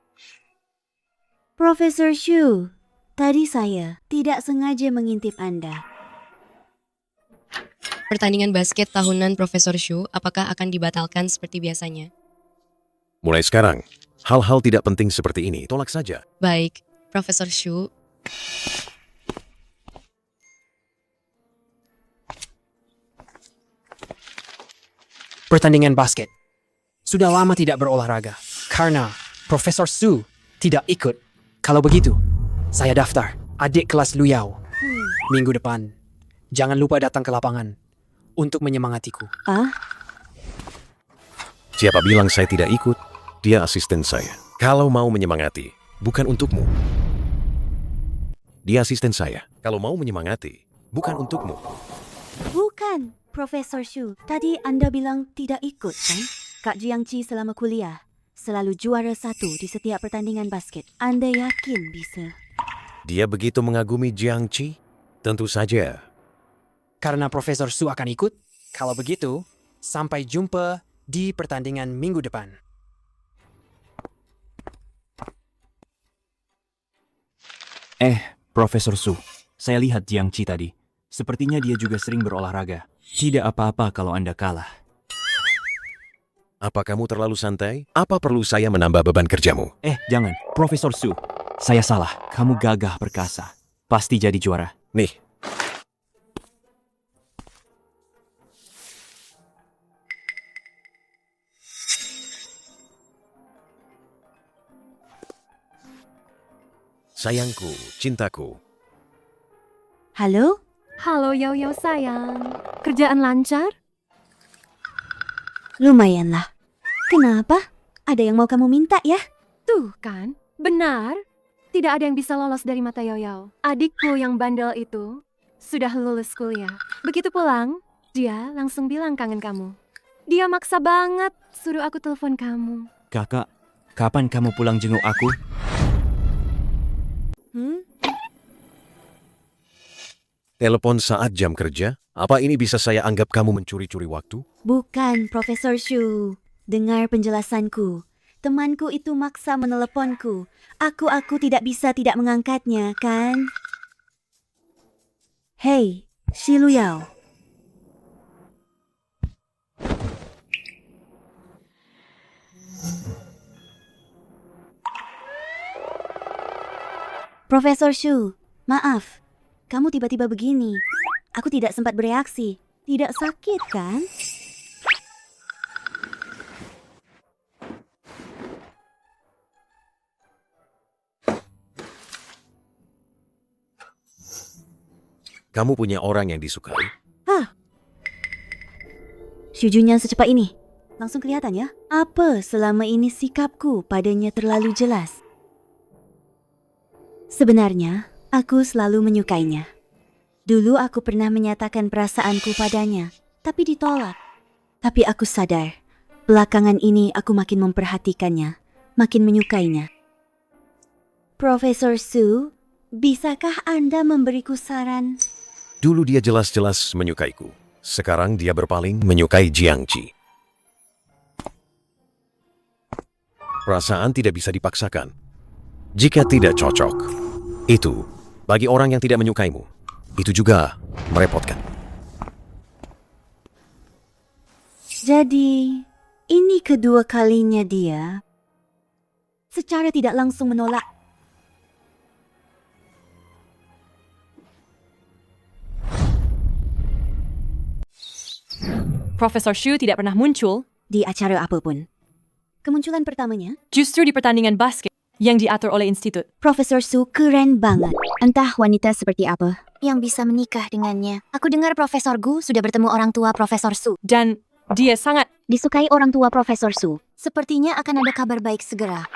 Profesor Shu, tadi saya tidak sengaja mengintip Anda. Pertandingan basket tahunan Profesor Shu apakah akan dibatalkan seperti biasanya? Mulai sekarang, hal-hal tidak penting seperti ini tolak saja. Baik, Profesor Shu. Pertandingan basket. Sudah lama tidak berolahraga. Karena Profesor Su tidak ikut. Kalau begitu, saya daftar adik kelas Lu Yao. Minggu depan, jangan lupa datang ke lapangan untuk menyemangatiku. Siapa bilang saya tidak ikut? Dia asisten saya. Kalau mau menyemangati, bukan untukmu. Dia asisten saya. Kalau mau menyemangati, bukan untukmu. Bukan, Profesor Shu. Tadi Anda bilang tidak ikut, kan? Kak Jiangqi selama kuliah selalu juara 1 di setiap pertandingan basket. Anda yakin bisa? Dia begitu mengagumi Jiangqi? Tentu saja. Karena Profesor Su akan ikut, kalau begitu, sampai jumpa di pertandingan minggu depan. Profesor Su, saya lihat Jiangqi tadi. Sepertinya dia juga sering berolahraga. Tidak apa-apa kalau Anda kalah. Apa kamu terlalu santai? Apa perlu saya menambah beban kerjamu? Jangan. Profesor Su, saya salah. Kamu gagah perkasa. Pasti jadi juara. Nih, sayangku, cintaku. Halo? Halo Yao Yao sayang. Kerjaan lancar? Lumayanlah. Kenapa? Ada yang mau kamu minta ya? Tuh kan, benar. Tidak ada yang bisa lolos dari mata Yao Yao. Adikku yang bandel itu sudah lulus kuliah. Begitu pulang, dia langsung bilang kangen kamu. Dia maksa banget suruh aku telepon kamu. Kakak, kapan kamu pulang jenguk aku? Telepon saat jam kerja? Apa ini bisa saya anggap kamu mencuri-curi waktu? Bukan, Profesor Shu. Dengar penjelasanku. Temanku itu maksa meneleponku. Aku tidak bisa tidak mengangkatnya, kan? Hei, Shi Lu Yao. Profesor Shu, maaf. Kamu tiba-tiba begini. Aku tidak sempat bereaksi. Tidak sakit, kan? Kamu punya orang yang disukai? Xu Junyan secepat ini. Langsung kelihatan ya, apa selama ini sikapku padanya terlalu jelas. Sebenarnya, aku selalu menyukainya. Dulu aku pernah menyatakan perasaanku padanya, tapi ditolak. Tapi aku sadar, belakangan ini aku makin memperhatikannya, makin menyukainya. Profesor Su, bisakah Anda memberiku saran? Dulu dia jelas-jelas menyukaiku. Sekarang dia berpaling menyukai Jiangqi. Perasaan tidak bisa dipaksakan. Jika tidak cocok, itu bagi orang yang tidak menyukaimu, itu juga merepotkan. Jadi, ini kedua kalinya dia secara tidak langsung menolak. Profesor Shu tidak pernah muncul, Di acara apapun. Kemunculan pertamanya, justru di pertandingan basket yang diatur oleh institut. Profesor Su keren banget. Entah wanita seperti apa yang bisa menikah dengannya. Aku dengar Profesor Gu sudah bertemu orang tua Profesor Su. Dan dia sangat Disukai orang tua Profesor Su. Sepertinya akan ada kabar baik segera.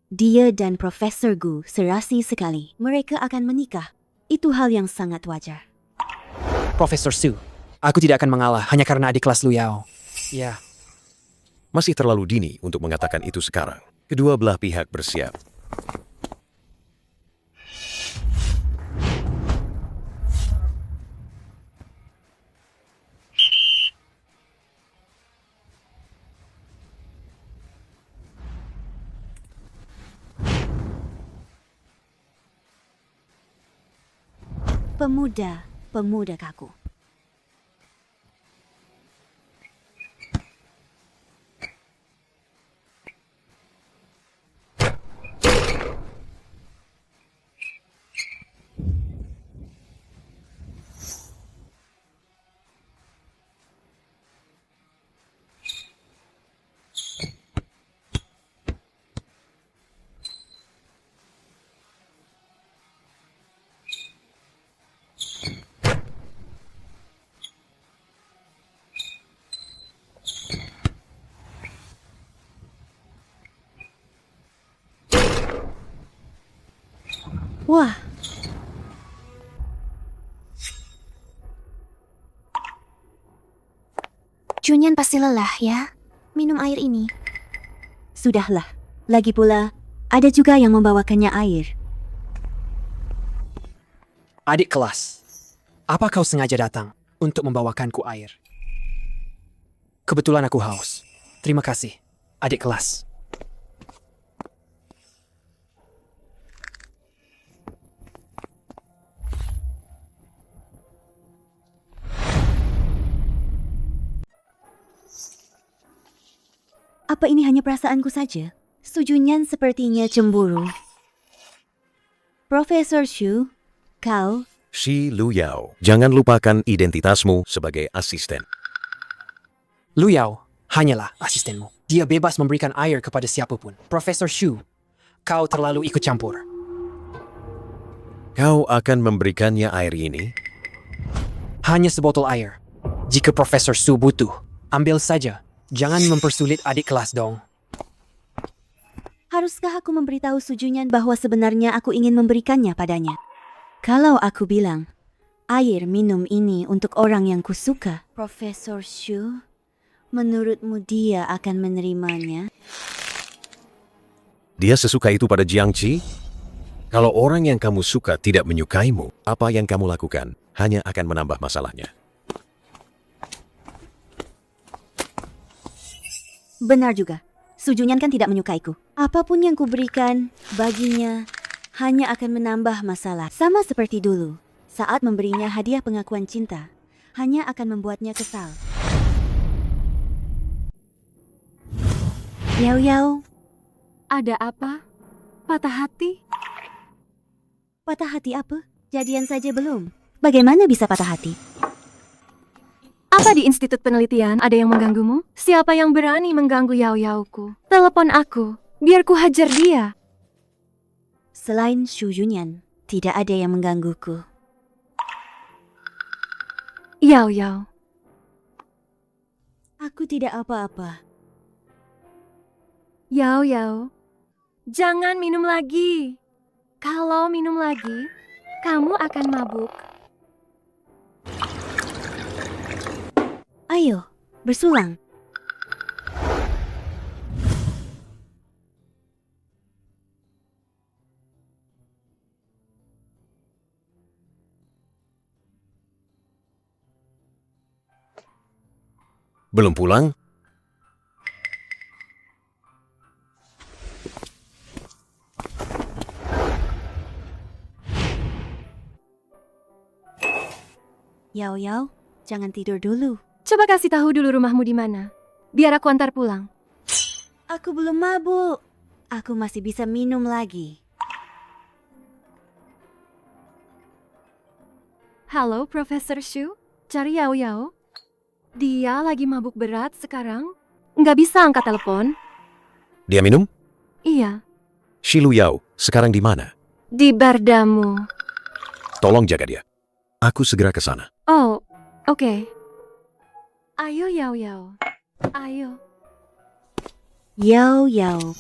Dia dan Profesor Gu serasi sekali. Mereka akan menikah. Itu hal yang sangat wajar. Profesor Su, aku tidak akan mengalah hanya karena adik kelas Lu Yao. Ya, Masih terlalu dini untuk mengatakan itu sekarang. Kedua belah pihak bersiap. Pemuda kaku. Wah. Junyan pasti lelah ya. Minum air ini. Sudahlah. Lagi pula, ada juga yang membawakannya air. adik kelas, apa kau sengaja datang untuk membawakanku air? Kebetulan aku haus. Terima kasih, adik kelas. Apa ini hanya perasaanku saja? Su Junyan sepertinya cemburu. Profesor Shu, kau... Shi Lu Yao, jangan lupakan identitasmu sebagai asisten. Lu Yao hanyalah asistenmu. Dia bebas memberikan air kepada siapapun. Profesor Shu, kau terlalu ikut campur. Kau akan memberikannya air ini? Hanya sebotol air. Jika Profesor Su butuh, ambil saja. Jangan mempersulit adik kelas dong. Haruskah aku memberitahu Su Junyan bahwa sebenarnya aku ingin memberikannya padanya? Kalau aku bilang, air minum ini untuk orang yang kusuka, Profesor Shu, menurutmu dia akan menerimanya? Dia sesuka itu pada Jiangqi? Kalau orang yang kamu suka tidak menyukaimu, apa yang kamu lakukan hanya akan menambah masalahnya. Benar juga. Su Junyan kan tidak menyukaiku. Apapun yang kuberikan baginya hanya akan menambah masalah. Sama seperti dulu, saat memberinya hadiah pengakuan cinta, hanya akan membuatnya kesal. Yao Yao, Ada apa? Patah hati? patah hati apa? Jadian saja belum. Bagaimana bisa patah hati? Apa di Institut Penelitian ada yang mengganggumu? Siapa yang berani mengganggu Yao-Yaoku? Telepon aku, biar ku hajar dia. Selain Shu Junyan, tidak ada yang menggangguku. Yao-Yao. Aku tidak apa-apa. Yao-Yao, jangan minum lagi. Kalau minum lagi, kamu akan mabuk. Ayo, bersulang. Belum pulang? Yao-Yao, jangan tidur dulu. Coba kasih tahu dulu rumahmu di mana. Biar aku antar pulang. Aku belum mabuk. Aku masih bisa minum lagi. Halo, Profesor Shu. Cari Yao-Yao. Dia lagi mabuk berat sekarang. Nggak bisa angkat telepon. Dia minum? Iya, Shi Luyao, sekarang di mana? di bardamu. Tolong jaga dia. Aku segera ke sana. Oh, oke. Ayo, Yao-Yao. Ayo. Yao-Yao.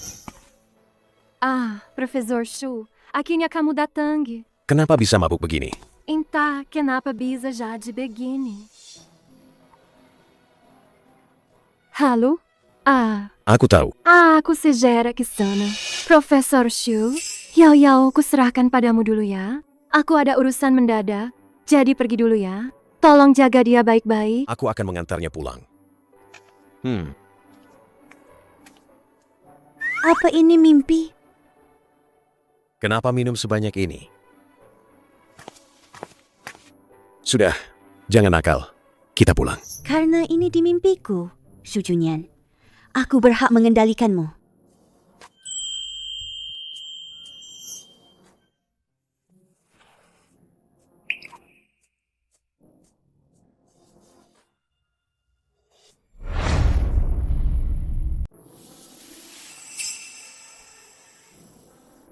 Ah, Profesor Shu. Akhirnya kamu datang. Kenapa bisa mabuk begini? Entah kenapa bisa jadi begini. Halo? Aku tahu. Aku segera ke sana. Profesor Shu, Yao-Yao ku serahkan padamu dulu ya. Aku ada urusan mendadak, jadi pergi dulu ya. Tolong jaga dia baik-baik. Aku akan mengantarnya pulang. Apa ini mimpi? Kenapa minum sebanyak ini? Sudah, jangan nakal. Kita pulang. Karena ini di mimpiku, Shu Junyan. Aku berhak mengendalikanmu.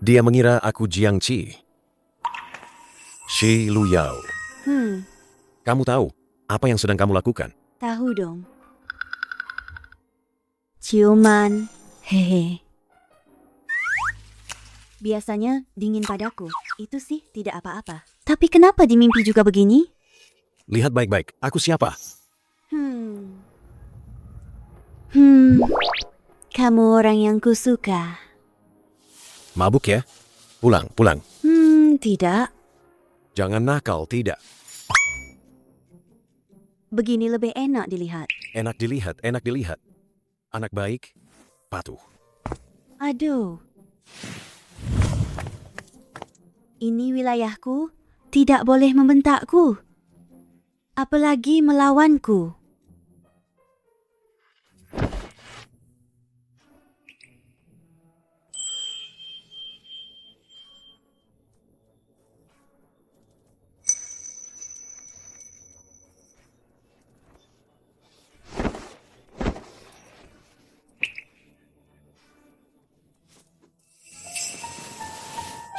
Dia mengira aku Jiang Qi. Shi Luyao. Kamu tahu apa yang sedang kamu lakukan? Tahu dong. Ciuman, hehe. Biasanya dingin padaku, itu sih tidak apa-apa. Tapi kenapa di mimpi juga begini? Lihat baik-baik, aku siapa? Kamu orang yang kusuka. Mabuk ya? Pulang, pulang. Tidak. Jangan nakal, tidak. Begini lebih enak dilihat. Enak dilihat, enak dilihat. Anak baik, patuh. Aduh. Ini wilayahku, tidak boleh membentakku. Apalagi melawanku.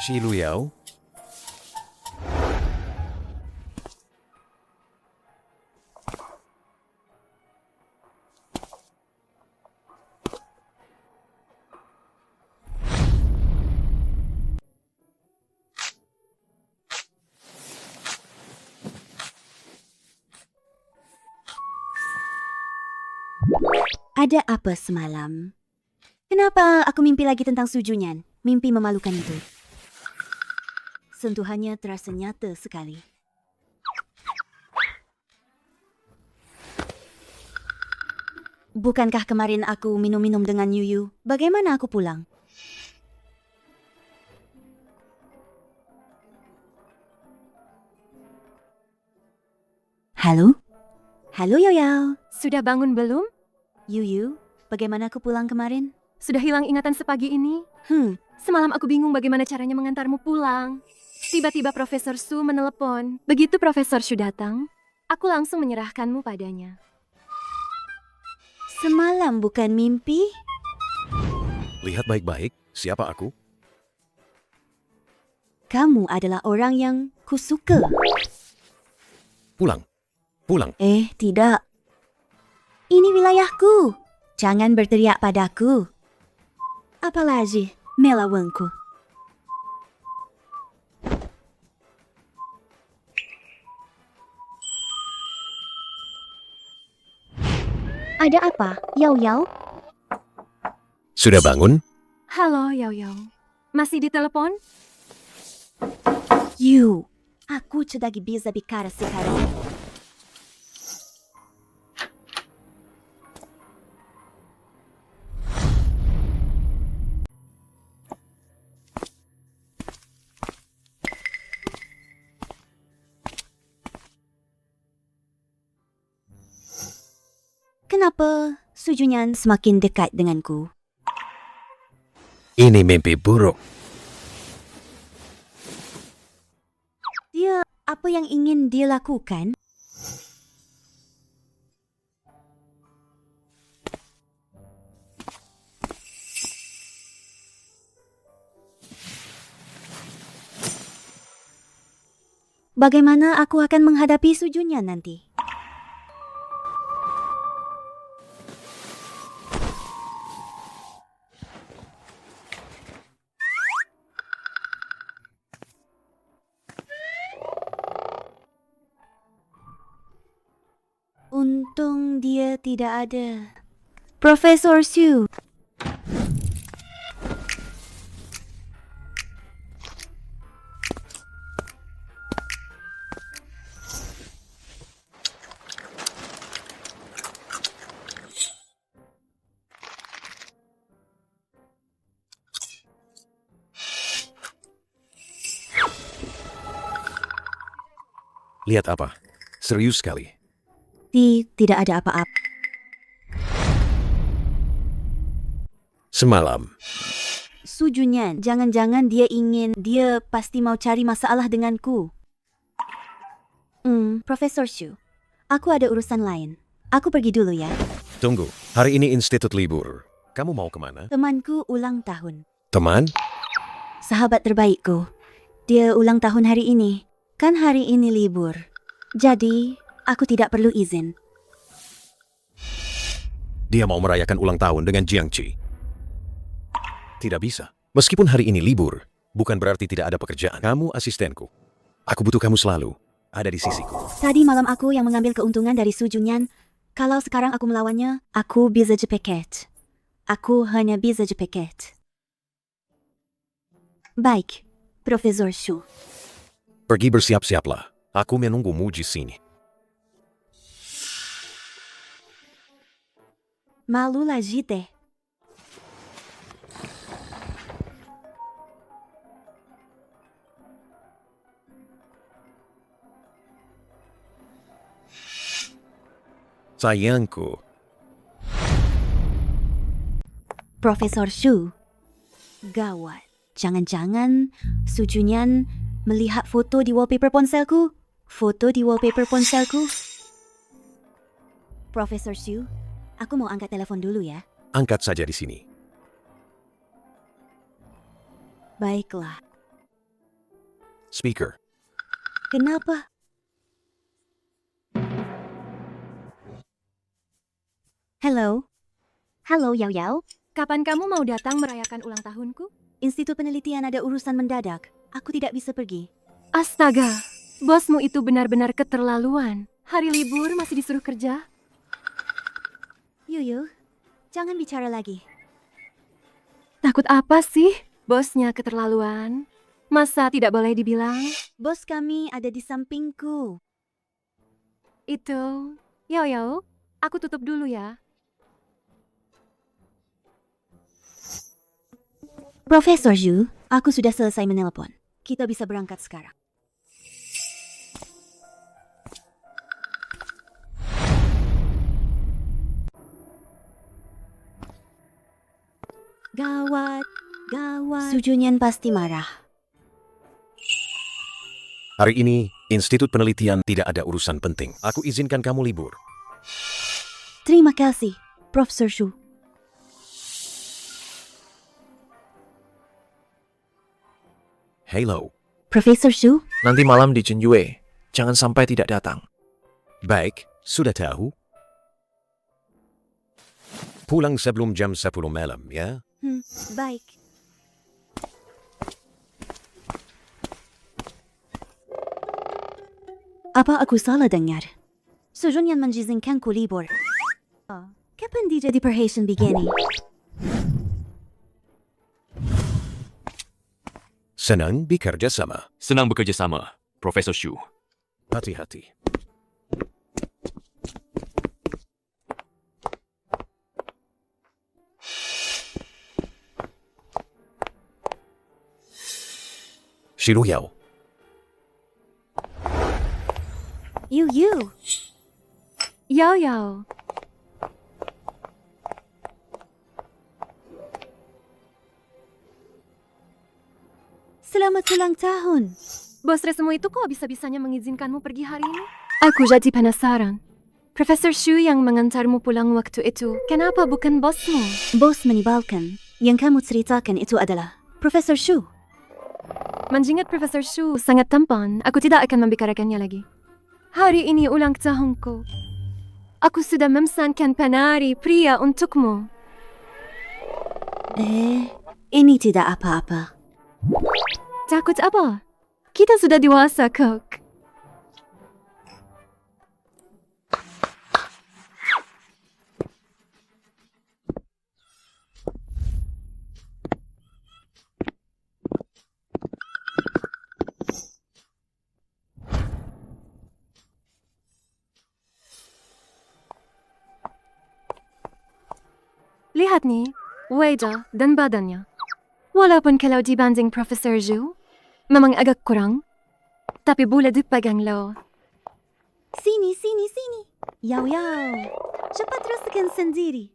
Shi Luyao. Ada apa semalam? Kenapa aku mimpi lagi tentang Shu Junyan? Mimpi memalukan itu. Sentuhannya terasa nyata sekali. Bukankah kemarin aku minum-minum dengan Yuyu? Bagaimana aku pulang? Halo? Halo Yao-Yao. Sudah bangun belum? Yuyu, bagaimana aku pulang kemarin? Sudah hilang ingatan sepagi ini? Semalam aku bingung bagaimana caranya mengantarmu pulang. Tiba-tiba Profesor Su menelepon. Begitu Profesor Su datang, aku langsung menyerahkanmu padanya. Semalam bukan mimpi? Lihat baik-baik, siapa aku? Kamu adalah orang yang kusuka. Pulang. Pulang. Tidak. Ini wilayahku. Jangan berteriak padaku. Apalagi melawanku. Ada apa, Yao Yao? Sudah bangun? Halo, Yao Yao. Masih ditelepon? Aku sedang bisa bicara sekarang. Kenapa Su Junyan semakin dekat denganku? Ini mimpi buruk. Apa yang ingin dia lakukan? Bagaimana aku akan menghadapi Su Junyan nanti? Untung dia tidak ada. Profesor Su. Lihat apa? Serius sekali. Tidak ada apa-apa. Semalam, Su Junyan, jangan-jangan dia pasti mau cari masalah denganku. Profesor Su, aku ada urusan lain. Aku pergi dulu ya. tunggu. Hari ini institut libur. Kamu mau kemana? Temanku ulang tahun. Teman? Sahabat terbaikku. Dia ulang tahun hari ini. Kan hari ini libur. Jadi, aku tidak perlu izin. Dia mau merayakan ulang tahun dengan Jiangqi. Tidak bisa. Meskipun hari ini libur, bukan berarti tidak ada pekerjaan. Kamu asistenku. Aku butuh kamu selalu. Ada di sisiku. Tadi malam aku yang mengambil keuntungan dari Su Junyan. Kalau sekarang aku melawannya, aku bisa jepeket. Aku hanya bisa jepeket. Baik, Profesor Su. Pergi bersiap-siaplah. Aku menunggumu di sini. Malu lagi teh. Sayangku. Profesor Su. Gawat. Jangan-jangan Su Junyan melihat foto di wallpaper ponselku. Foto di wallpaper ponselku. Profesor Su, aku mau angkat telepon dulu ya. Angkat saja di sini. Baiklah. Speaker. Kenapa? Halo? Halo, Yao Yao. Kapan kamu mau datang merayakan ulang tahunku? Institut penelitian ada urusan mendadak. Aku tidak bisa pergi. Astaga, bosmu itu benar-benar keterlaluan. Hari libur masih disuruh kerja. Yuyu, jangan bicara lagi. Takut apa sih? Bosnya keterlaluan. Masa tidak boleh dibilang? Bos kami ada di sampingku. Itu, Yao Yao, aku tutup dulu ya. Profesor Zhu, aku sudah selesai menelpon. Kita bisa berangkat sekarang. Gawat, gawat. Su Junyan pasti marah. Hari ini, Institut Penelitian tidak ada urusan penting. Aku izinkan kamu libur. Terima kasih, Profesor Shu. Hello. Profesor Shu, Nanti malam di Jinyue, jangan sampai tidak datang. Baik, sudah tahu. Pulang sebelum jam 10 malam, ya? baik. Apa aku salah dengar? Sujunyan mengizinkanku libur. Kapan dia jadi perhatian begini? Senang bekerja sama. Senang bekerja sama, Profesor Shu. Hati-hati. Shiru Yao. Yu. Yao Yao. Selamat ulang tahun. Bos resmu itu kok bisa-bisanya mengizinkanmu pergi hari ini? Aku jadi penasaran. Profesor Shu yang mengantarmu pulang waktu itu, kenapa bukan bosmu? Bos menyebalkan. Yang kamu ceritakan itu adalah Profesor Shu. Mengingat Profesor Shu sangat tampan, aku tidak akan membicarakannya lagi. Hari ini ulang tahunku. Aku sudah memesankan penari pria untukmu. Ini tidak apa-apa. Takut apa? Kita sudah dewasa, Kok. Lihat nih, wajah dan badannya. Walaupun kalau dibanding Profesor Zhu, memang agak kurang, tapi boleh dipegang lo. Sini. Yao. Cepat rasakan sendiri.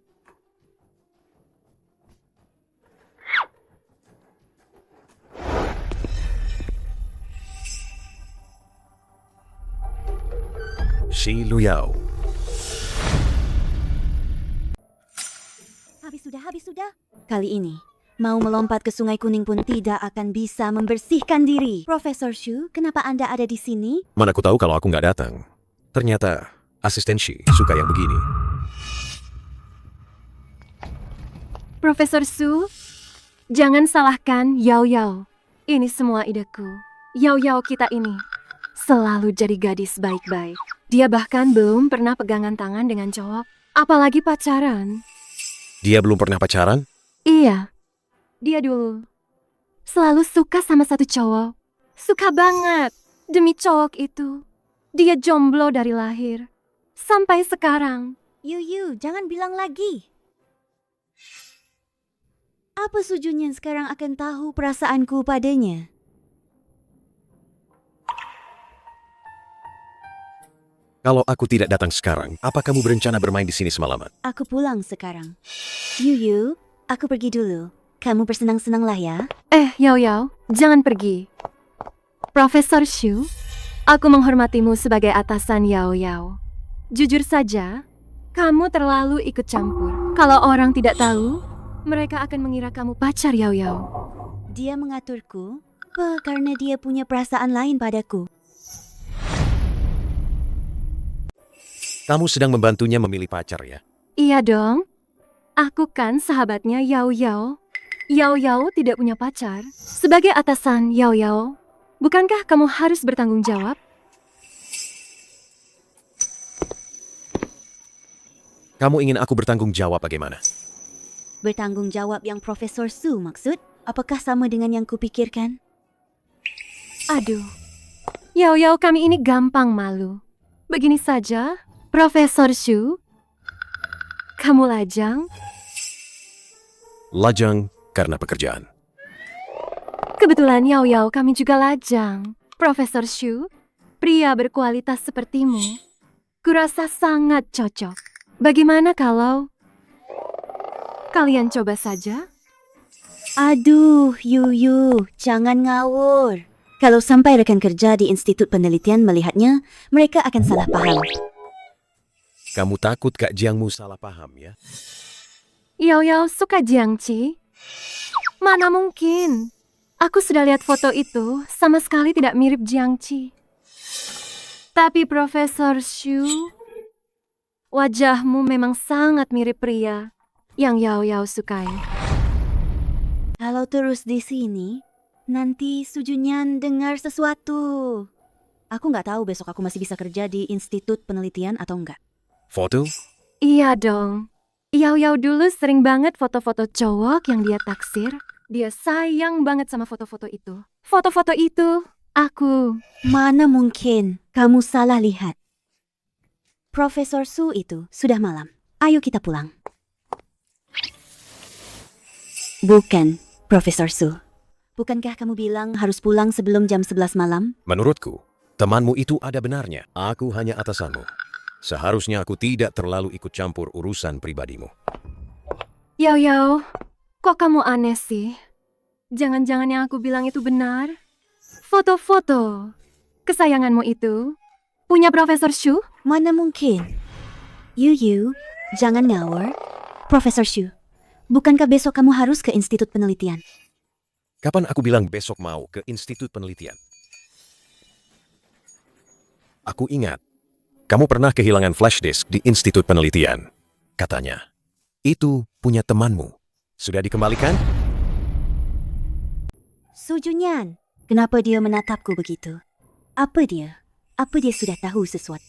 Shiru Yao. Habis sudah. Kali ini, mau melompat ke Sungai Kuning pun tidak akan bisa membersihkan diri. Profesor Shu, kenapa Anda ada di sini? Mana aku tahu kalau aku nggak datang. Ternyata asisten Shi suka yang begini. Profesor Su, jangan salahkan Yao Yao. Ini semua ideku. Yao Yao kita ini selalu jadi gadis baik-baik. Dia bahkan belum pernah pegangan tangan dengan cowok, apalagi pacaran. Dia belum pernah pacaran? Iya, dia dulu selalu suka sama satu cowok. Suka banget. Demi cowok itu, dia jomblo dari lahir. Sampai sekarang. Yu, jangan bilang lagi. Apa Sujunyan sekarang akan tahu perasaanku padanya? Kalau aku tidak datang sekarang, apa kamu berencana bermain di sini semalaman? Aku pulang sekarang. Yu, aku pergi dulu. Kamu bersenang-senanglah ya. Yao Yao, jangan pergi. Profesor Shu, aku menghormatimu sebagai atasan Yao Yao. Jujur saja, kamu terlalu ikut campur. Kalau orang tidak tahu, mereka akan mengira kamu pacar Yao Yao. Dia mengaturku, karena dia punya perasaan lain padaku. Kamu sedang membantunya memilih pacar ya? Iya dong. Aku kan sahabatnya Yao Yao. Yao Yao tidak punya pacar. Sebagai atasan Yao Yao, bukankah kamu harus bertanggung jawab? Kamu ingin aku bertanggung jawab bagaimana? Bertanggung jawab yang Profesor Su maksud? Apakah sama dengan yang kupikirkan? Aduh, Yao Yao kami ini gampang malu. Begini saja, Profesor Shu, kamu lajang? Lajang karena pekerjaan. Kebetulan Yao Yao kami juga lajang. Profesor Shu, pria berkualitas sepertimu, kurasa sangat cocok. Bagaimana kalau kalian coba saja? Aduh, Yu, jangan ngawur. Kalau sampai rekan kerja di Institut Penelitian melihatnya, mereka akan salah paham. Kamu takut Kak Jiangmu salah paham ya? Yao Yao suka Jiangqi? Mana mungkin? Aku sudah lihat foto itu, sama sekali tidak mirip Jiangqi. Tapi Profesor Xu, wajahmu memang sangat mirip pria yang Yao Yao sukai. Kalau terus di sini, nanti Sujunyan dengar sesuatu. Aku nggak tahu besok aku masih bisa kerja di Institut Penelitian atau enggak. Foto? Iya dong. Yao Yao dulu sering banget foto-foto cowok yang dia taksir. Dia sayang banget sama foto-foto itu. Foto-foto itu, aku. Mana mungkin kamu salah lihat. Profesor Su itu sudah malam. Ayo kita pulang. Bukan, Profesor Su. Bukankah kamu bilang harus pulang sebelum jam 11 malam? Menurutku, temanmu itu ada benarnya. Aku hanya atasanmu. Seharusnya aku tidak terlalu ikut campur urusan pribadimu. Yao Yao, kok kamu aneh sih? Jangan-jangan yang aku bilang itu benar? Foto-foto kesayanganmu itu punya Profesor Xu? Mana mungkin? Yu, jangan ngawur. Profesor Xu, bukankah besok kamu harus ke Institut Penelitian? Kapan aku bilang besok mau ke Institut Penelitian? Aku ingat, kamu pernah kehilangan flash disk di Institut Penelitian. Katanya, itu punya temanmu. Sudah dikembalikan? Sujunyan, kenapa dia menatapku begitu? Apa dia? Apa dia sudah tahu sesuatu?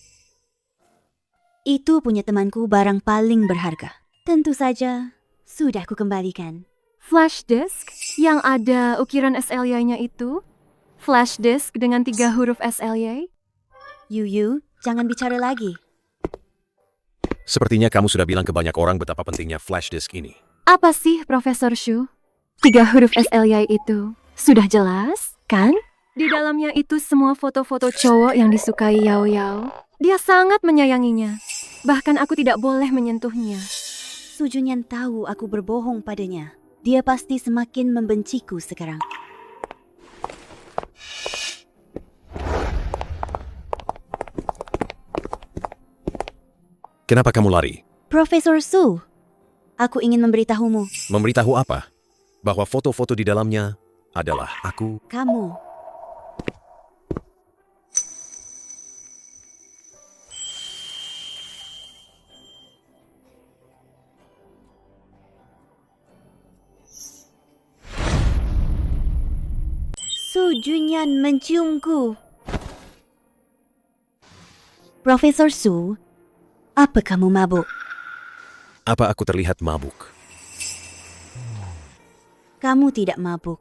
Itu punya temanku barang paling berharga. Tentu saja, sudah kukembalikan. Flash disk yang ada ukiran SLY-nya itu? Flash disk dengan 3 huruf SLY? Yu, jangan bicara lagi. Sepertinya kamu sudah bilang ke banyak orang betapa pentingnya flash disk ini. Apa sih Profesor Xu? 3 huruf SLY itu sudah jelas, kan? Di dalamnya itu semua foto-foto cowok yang disukai Yao Yao. Dia sangat menyayanginya. Bahkan aku tidak boleh menyentuhnya. Sujunyan tahu aku berbohong padanya. Dia pasti semakin membenciku sekarang. Kenapa kamu lari? Profesor Su, aku ingin memberitahumu. Memberitahu apa? Bahwa foto-foto di dalamnya adalah aku. Kamu. Sujunyan menciumku. Profesor Su, apa kamu mabuk? Apa aku terlihat mabuk? Kamu tidak mabuk.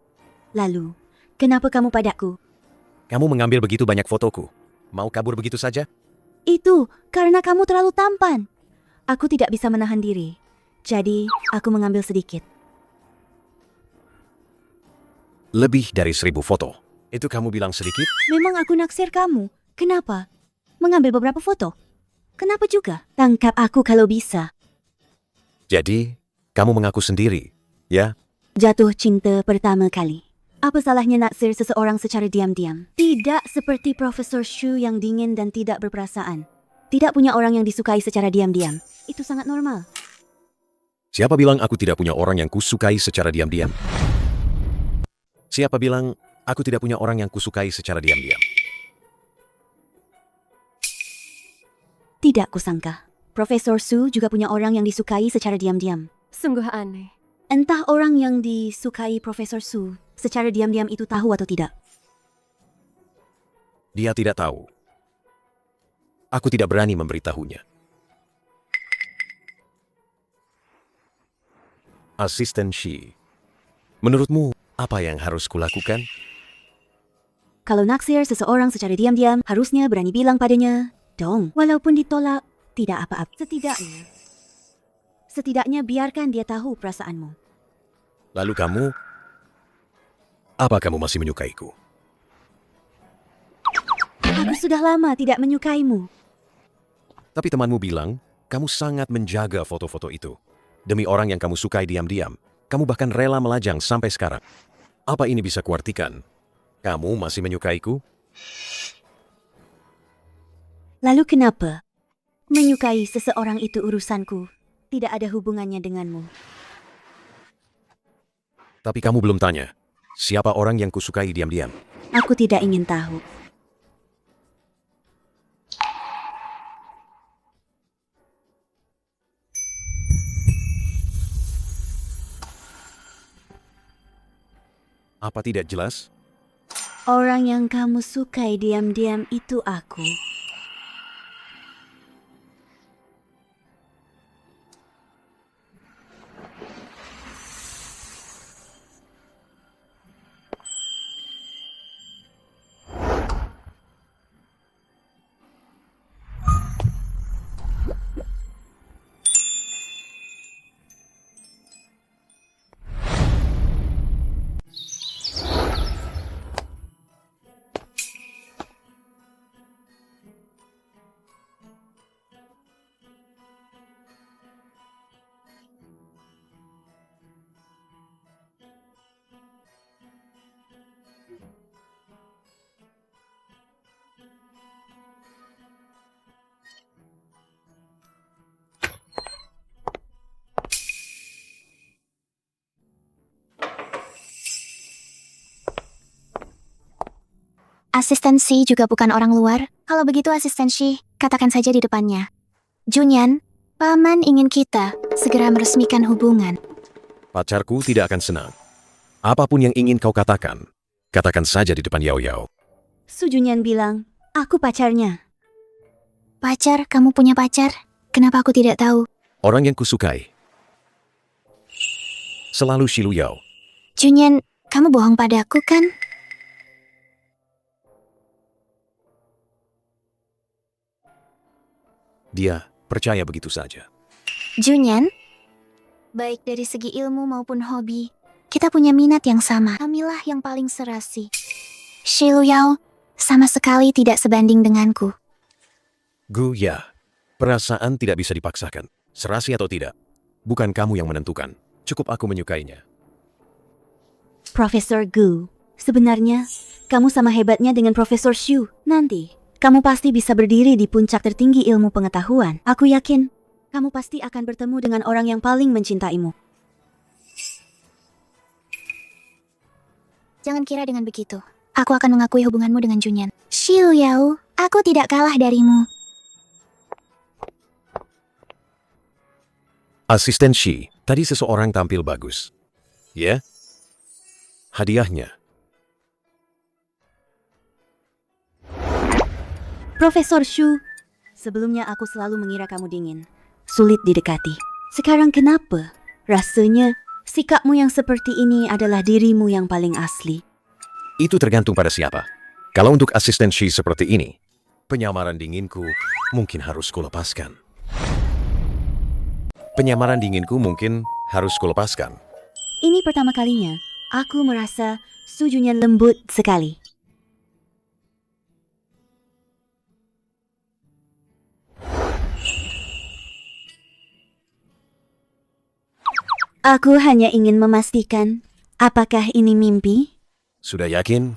Lalu, kenapa kamu padaku? Kamu mengambil begitu banyak fotoku. Mau kabur begitu saja? Itu karena kamu terlalu tampan. Aku tidak bisa menahan diri. Jadi, aku mengambil sedikit. Lebih dari 1000 foto. Itu kamu bilang sedikit? Memang aku naksir kamu. Kenapa? Mengambil beberapa foto. Kenapa juga? Tangkap aku kalau bisa. Jadi, kamu mengaku sendiri, ya? Jatuh cinta pertama kali. Apa salahnya naksir seseorang secara diam-diam? Tidak seperti Profesor Xu yang dingin dan tidak berperasaan. Tidak punya orang yang disukai secara diam-diam. Itu sangat normal. Siapa bilang aku tidak punya orang yang kusukai secara diam-diam? Siapa bilang aku tidak punya orang yang kusukai secara diam-diam? Tidak kusangka. Profesor Su juga punya orang yang disukai secara diam-diam. Sungguh aneh. Entah orang yang disukai Profesor Su secara diam-diam itu tahu atau tidak. Dia tidak tahu. Aku tidak berani memberitahunya. Asisten Shi, menurutmu apa yang harus kulakukan? Kalau naksir seseorang secara diam-diam, harusnya berani bilang padanya, dong. Walaupun ditolak, tidak apa-apa. Setidaknya biarkan dia tahu perasaanmu. Lalu kamu, apa kamu masih menyukaiku? Aku sudah lama tidak menyukaimu. Tapi temanmu bilang, kamu sangat menjaga foto-foto itu. Demi orang yang kamu sukai diam-diam, kamu bahkan rela melajang sampai sekarang. Apa ini bisa kuartikan? Kamu masih menyukaiku? Lalu kenapa? Menyukai seseorang itu urusanku. Tidak ada hubungannya denganmu. Tapi kamu belum tanya, siapa orang yang kusukai diam-diam? Aku tidak ingin tahu. Apa tidak jelas? Orang yang kamu sukai diam-diam itu aku. Asisten Shi juga bukan orang luar. Kalau begitu asisten Shi, katakan saja di depannya. Junyan, paman ingin kita segera meresmikan hubungan. Pacarku tidak akan senang. Apapun yang ingin kau katakan, katakan saja di depan Yao Yao. Su Junyan bilang, aku pacarnya. Pacar, kamu punya pacar? Kenapa aku tidak tahu? Orang yang kusukai. Selalu Shi Lu Yao. Junyan, kamu bohong padaku kan? Dia percaya begitu saja. Junyan, baik dari segi ilmu maupun hobi, kita punya minat yang sama. Kamilah yang paling serasi. Shi Lu Yao sama sekali tidak sebanding denganku. Gu ya, perasaan tidak bisa dipaksakan. Serasi atau tidak, bukan kamu yang menentukan. Cukup aku menyukainya. Profesor Gu, sebenarnya kamu sama hebatnya dengan Profesor Shu. Nanti, kamu pasti bisa berdiri di puncak tertinggi ilmu pengetahuan. Aku yakin, kamu pasti akan bertemu dengan orang yang paling mencintaimu. Jangan kira dengan begitu. Aku akan mengakui hubunganmu dengan Junyan. Shi Lu Yao, aku tidak kalah darimu. Asisten Shi, tadi seseorang tampil bagus. Ya? Hadiahnya. Profesor Shu, sebelumnya aku selalu mengira kamu dingin, sulit didekati. Sekarang kenapa? Rasanya sikapmu yang seperti ini adalah dirimu yang paling asli. Itu tergantung pada siapa. Kalau untuk asisten Shi seperti ini, penyamaran dinginku mungkin harus kulepaskan. Penyamaran dinginku mungkin harus kulepaskan. Ini pertama kalinya, aku merasa Su Junyan lembut sekali. Aku hanya ingin memastikan, apakah ini mimpi? Sudah yakin?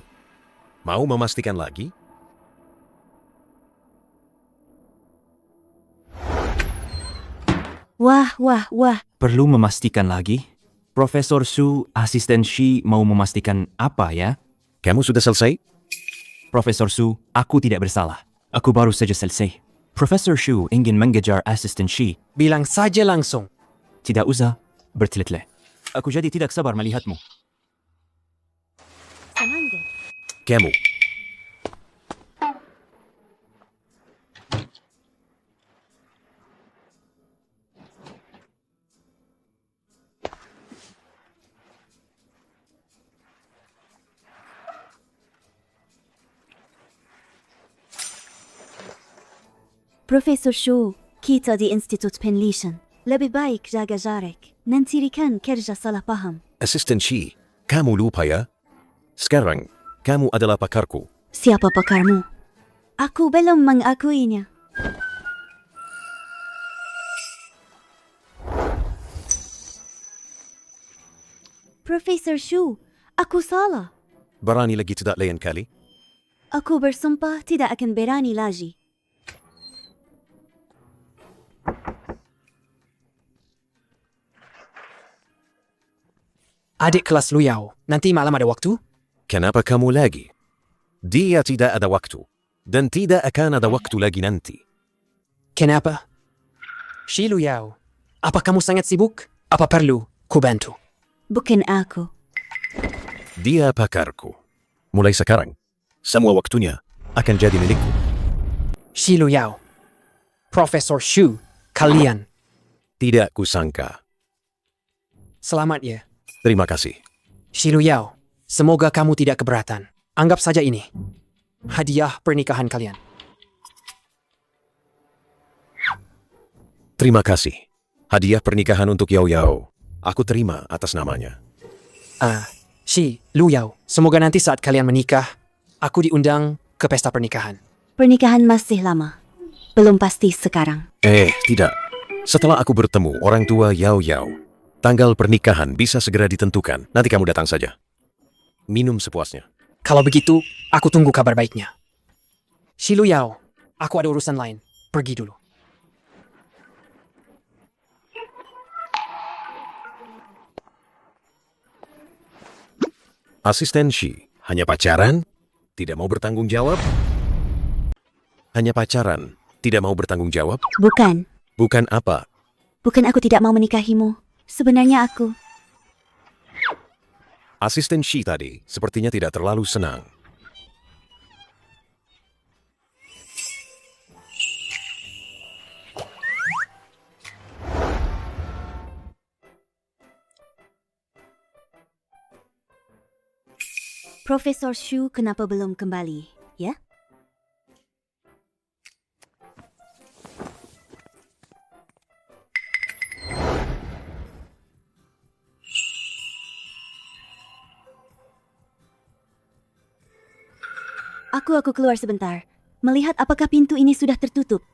Mau memastikan lagi? Wah, wah, wah. Perlu memastikan lagi? Profesor Su, asisten Shi mau memastikan apa ya? Kamu sudah selesai? Profesor Su, aku tidak bersalah. Aku baru saja selesai. Profesor Shu ingin mengejar asisten Shi. Bilang saja langsung. Tidak usah bertele-tele. Aku jadi tidak sabar melihatmu. Kamu. Profesor Shu, kita di Institut Penelitian. Lebih baik jaga jarak. Nanti kan kerja salah paham. Asisten Shi, kamu lupa ya? Sekarang, kamu adalah pakarku. Siapa pakarmu? Aku belum mengakuinya. Profesor Shu, aku salah. Berani lagi tidak lain kali? Aku bersumpah tidak akan berani lagi. Adik kelas Lu Yao, nanti malam ada waktu? Kenapa kamu lagi? Dia tidak ada waktu. Dan tidak akan ada waktu lagi nanti. Kenapa? Shi Lu Yao, apa kamu sangat sibuk? Apa perlu ku bantu? Bukan aku. Dia pakarku. Mulai sekarang, semua waktunya akan jadi milikku. Shi Lu Yao, Profesor Shu, kalian. Tidak kusangka. Selamat ya. Terima kasih. Shi Lu Yao, semoga kamu tidak keberatan. Anggap saja ini hadiah pernikahan kalian. Terima kasih. Hadiah pernikahan untuk Yao Yao. Aku terima atas namanya. Shi Lu Yao, semoga nanti saat kalian menikah, aku diundang ke pesta pernikahan. Pernikahan masih lama. Belum pasti sekarang. Tidak. Setelah aku bertemu orang tua Yao Yao, tanggal pernikahan bisa segera ditentukan. Nanti kamu datang saja. Minum sepuasnya. Kalau begitu, aku tunggu kabar baiknya. Shi Lu Yao, aku ada urusan lain. Pergi dulu. Asisten Shi, hanya pacaran? Tidak mau bertanggung jawab? Hanya pacaran, tidak mau bertanggung jawab? Bukan. Bukan apa? Bukan aku tidak mau menikahimu. Sebenarnya aku... Asisten Shi tadi sepertinya tidak terlalu senang. Profesor Shu kenapa belum kembali, ya? Aku keluar sebentar. Melihat apakah pintu ini sudah tertutup.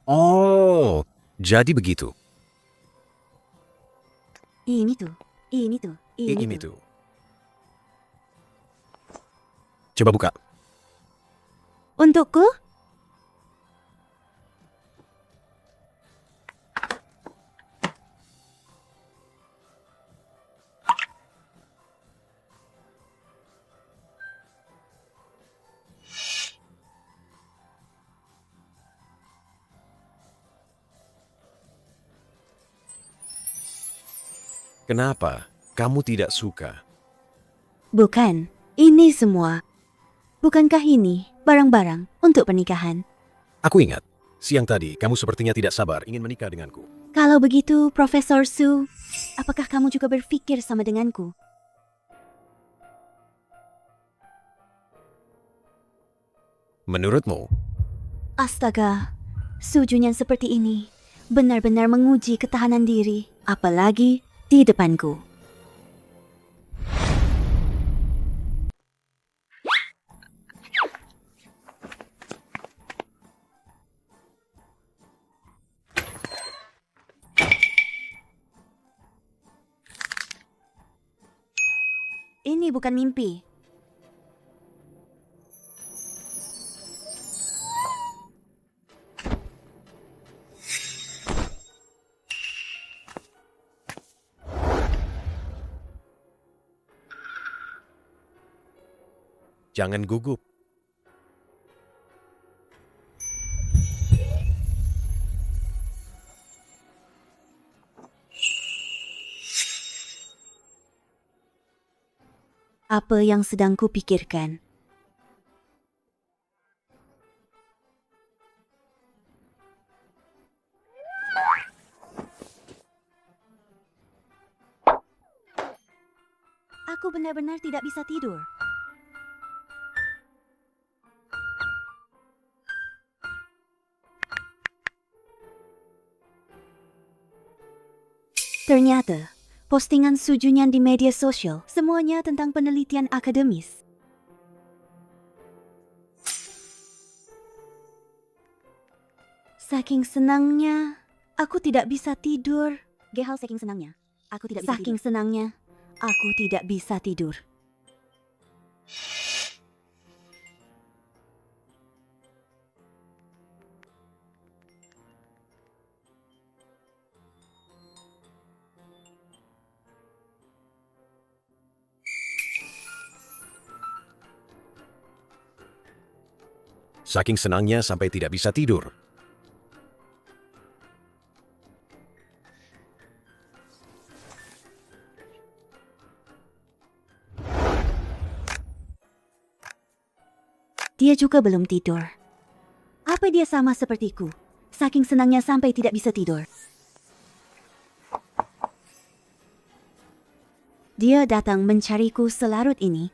Oh, jadi begitu. Ini tuh. Ini tuh. Coba buka. Untukku? Kenapa kamu tidak suka? Bukan. Ini semua. Bukankah ini barang-barang untuk pernikahan? Aku ingat, siang tadi kamu sepertinya tidak sabar ingin menikah denganku. Kalau begitu, Profesor Su, apakah kamu juga berpikir sama denganku? Menurutmu? Astaga, Su Junyan seperti ini benar-benar menguji ketahanan diri, apalagi di depanku. Ini bukan mimpi. Jangan gugup. Apa yang sedang kupikirkan? Aku benar-benar tidak bisa tidur. Ternyata, postingan Su Junyan di media sosial semuanya tentang penelitian akademis. Saking senangnya, aku tidak bisa tidur. Gehal saking senangnya, aku tidak bisa tidur. Saking senangnya, Aku tidak bisa tidur. Saking senangnya sampai tidak bisa tidur. Dia juga belum tidur. Apa dia sama sepertiku? Saking senangnya sampai tidak bisa tidur. Dia datang mencariku selarut ini.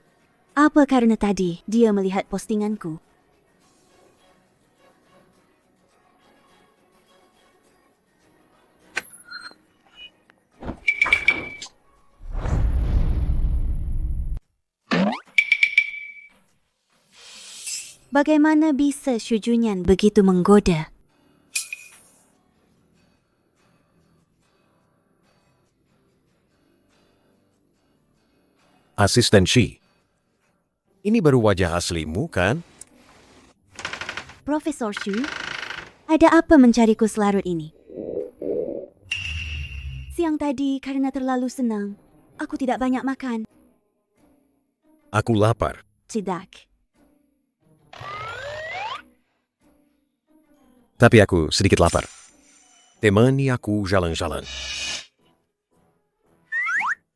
Apa karena tadi dia melihat postinganku? Bagaimana bisa Shu Junyan begitu menggoda? Asisten Shi. Ini baru wajah aslimu, kan? Profesor Shu, ada apa mencariku selarut ini? Siang tadi karena terlalu senang, aku tidak banyak makan. Aku lapar. Tidak. Tapi aku sedikit lapar. Temani aku jalan-jalan.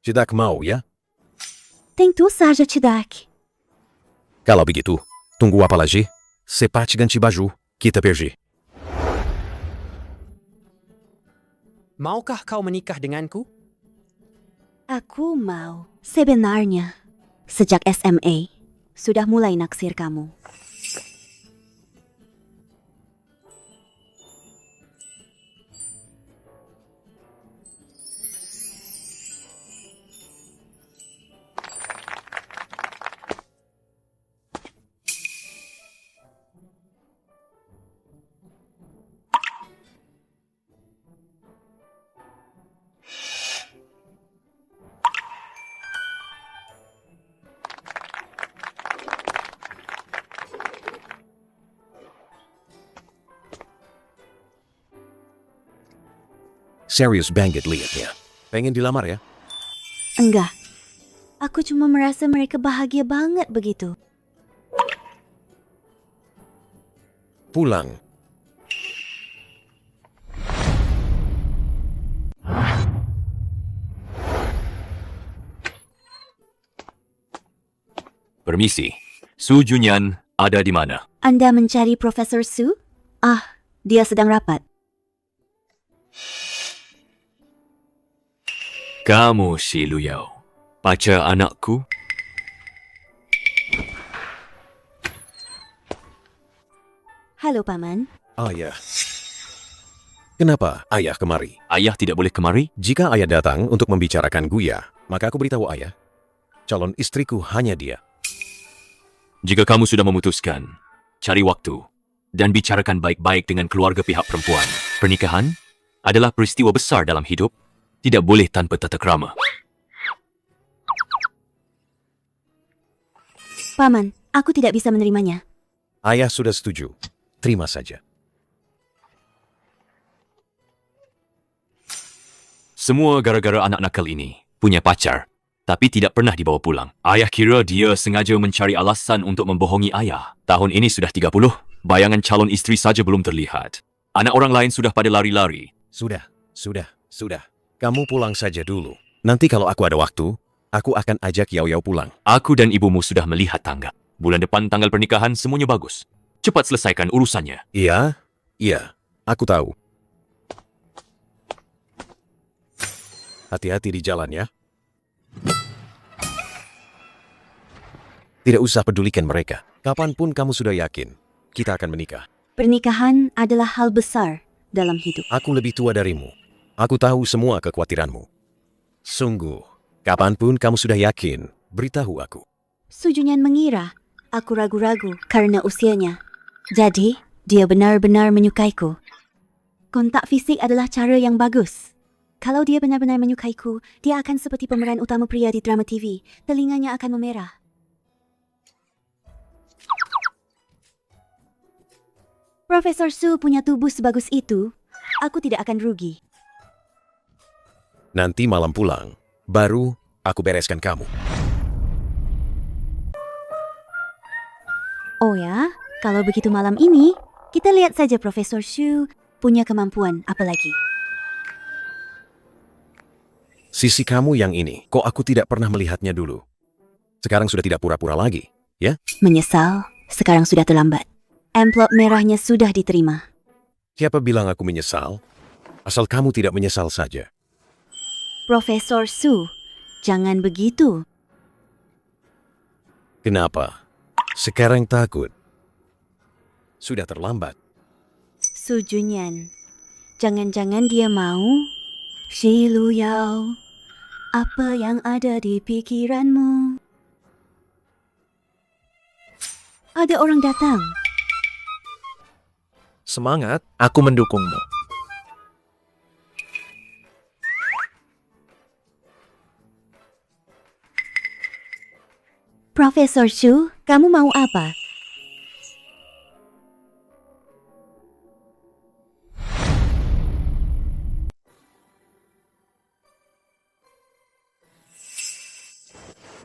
Cedak mau ya? Tentu saja Cedak. Kalau begitu, tunggu apa lagi? Cepat ganti baju, kita pergi. Maukah kau menikah denganku? Aku mau. Sebenarnya, sejak SMA, sudah mulai naksir kamu. Serius banget liatnya. Pengen dilamar ya? Enggak. Aku cuma merasa mereka bahagia banget begitu. Pulang. Permisi, Su Junyan ada di mana? Anda mencari Profesor Su? Ah, dia sedang rapat. Kamu si Luyao, pacar anakku? Halo, Paman. Ayah. Kenapa ayah kemari? Ayah tidak boleh kemari? Jika ayah datang untuk membicarakan Guya, maka aku beritahu ayah. Calon istriku hanya dia. Jika kamu sudah memutuskan, cari waktu dan bicarakan baik-baik dengan keluarga pihak perempuan. Pernikahan adalah peristiwa besar dalam hidup, tidak boleh tanpa tata krama. Paman, aku tidak bisa menerimanya. Ayah sudah setuju. Terima saja. Semua gara-gara anak nakal ini punya pacar, tapi tidak pernah dibawa pulang. Ayah kira dia sengaja mencari alasan untuk membohongi ayah. Tahun ini sudah 30, bayangan calon istri saja belum terlihat. Anak orang lain sudah pada lari-lari. Sudah. Kamu pulang saja dulu. Nanti kalau aku ada waktu, aku akan ajak Yao pulang. Aku dan ibumu sudah melihat tanggal. Bulan depan tanggal pernikahan semuanya bagus. Cepat selesaikan urusannya. Iya, aku tahu. Hati-hati di jalan ya. Tidak usah pedulikan mereka. Kapanpun kamu sudah yakin, kita akan menikah. Pernikahan adalah hal besar dalam hidup. Aku lebih tua darimu. Aku tahu semua kekhawatiranmu. Sungguh, kapanpun kamu sudah yakin, beritahu aku. Su Junyan mengira aku ragu-ragu karena usianya. Jadi, dia benar-benar menyukaiku. Kontak fisik adalah cara yang bagus. Kalau dia benar-benar menyukaiku, dia akan seperti pemeran utama pria di drama TV. Telinganya akan memerah. Profesor Su punya tubuh sebagus itu, aku tidak akan rugi. Nanti malam pulang, baru aku bereskan kamu. Oh ya, kalau begitu malam ini, kita lihat saja Profesor Shu punya kemampuan apa lagi. Sisi kamu yang ini, kok aku tidak pernah melihatnya dulu. Sekarang sudah tidak pura-pura lagi, ya? Menyesal, sekarang sudah terlambat. Amplop merahnya sudah diterima. Siapa bilang aku menyesal? Asal kamu tidak menyesal saja. Profesor Su, jangan begitu. Kenapa? Sekarang takut. Sudah terlambat. Su Junyan, jangan-jangan dia mau? Shi Lu Yao, apa yang ada di pikiranmu? Ada orang datang. Semangat, aku mendukungmu. Profesor Shu, kamu mau apa?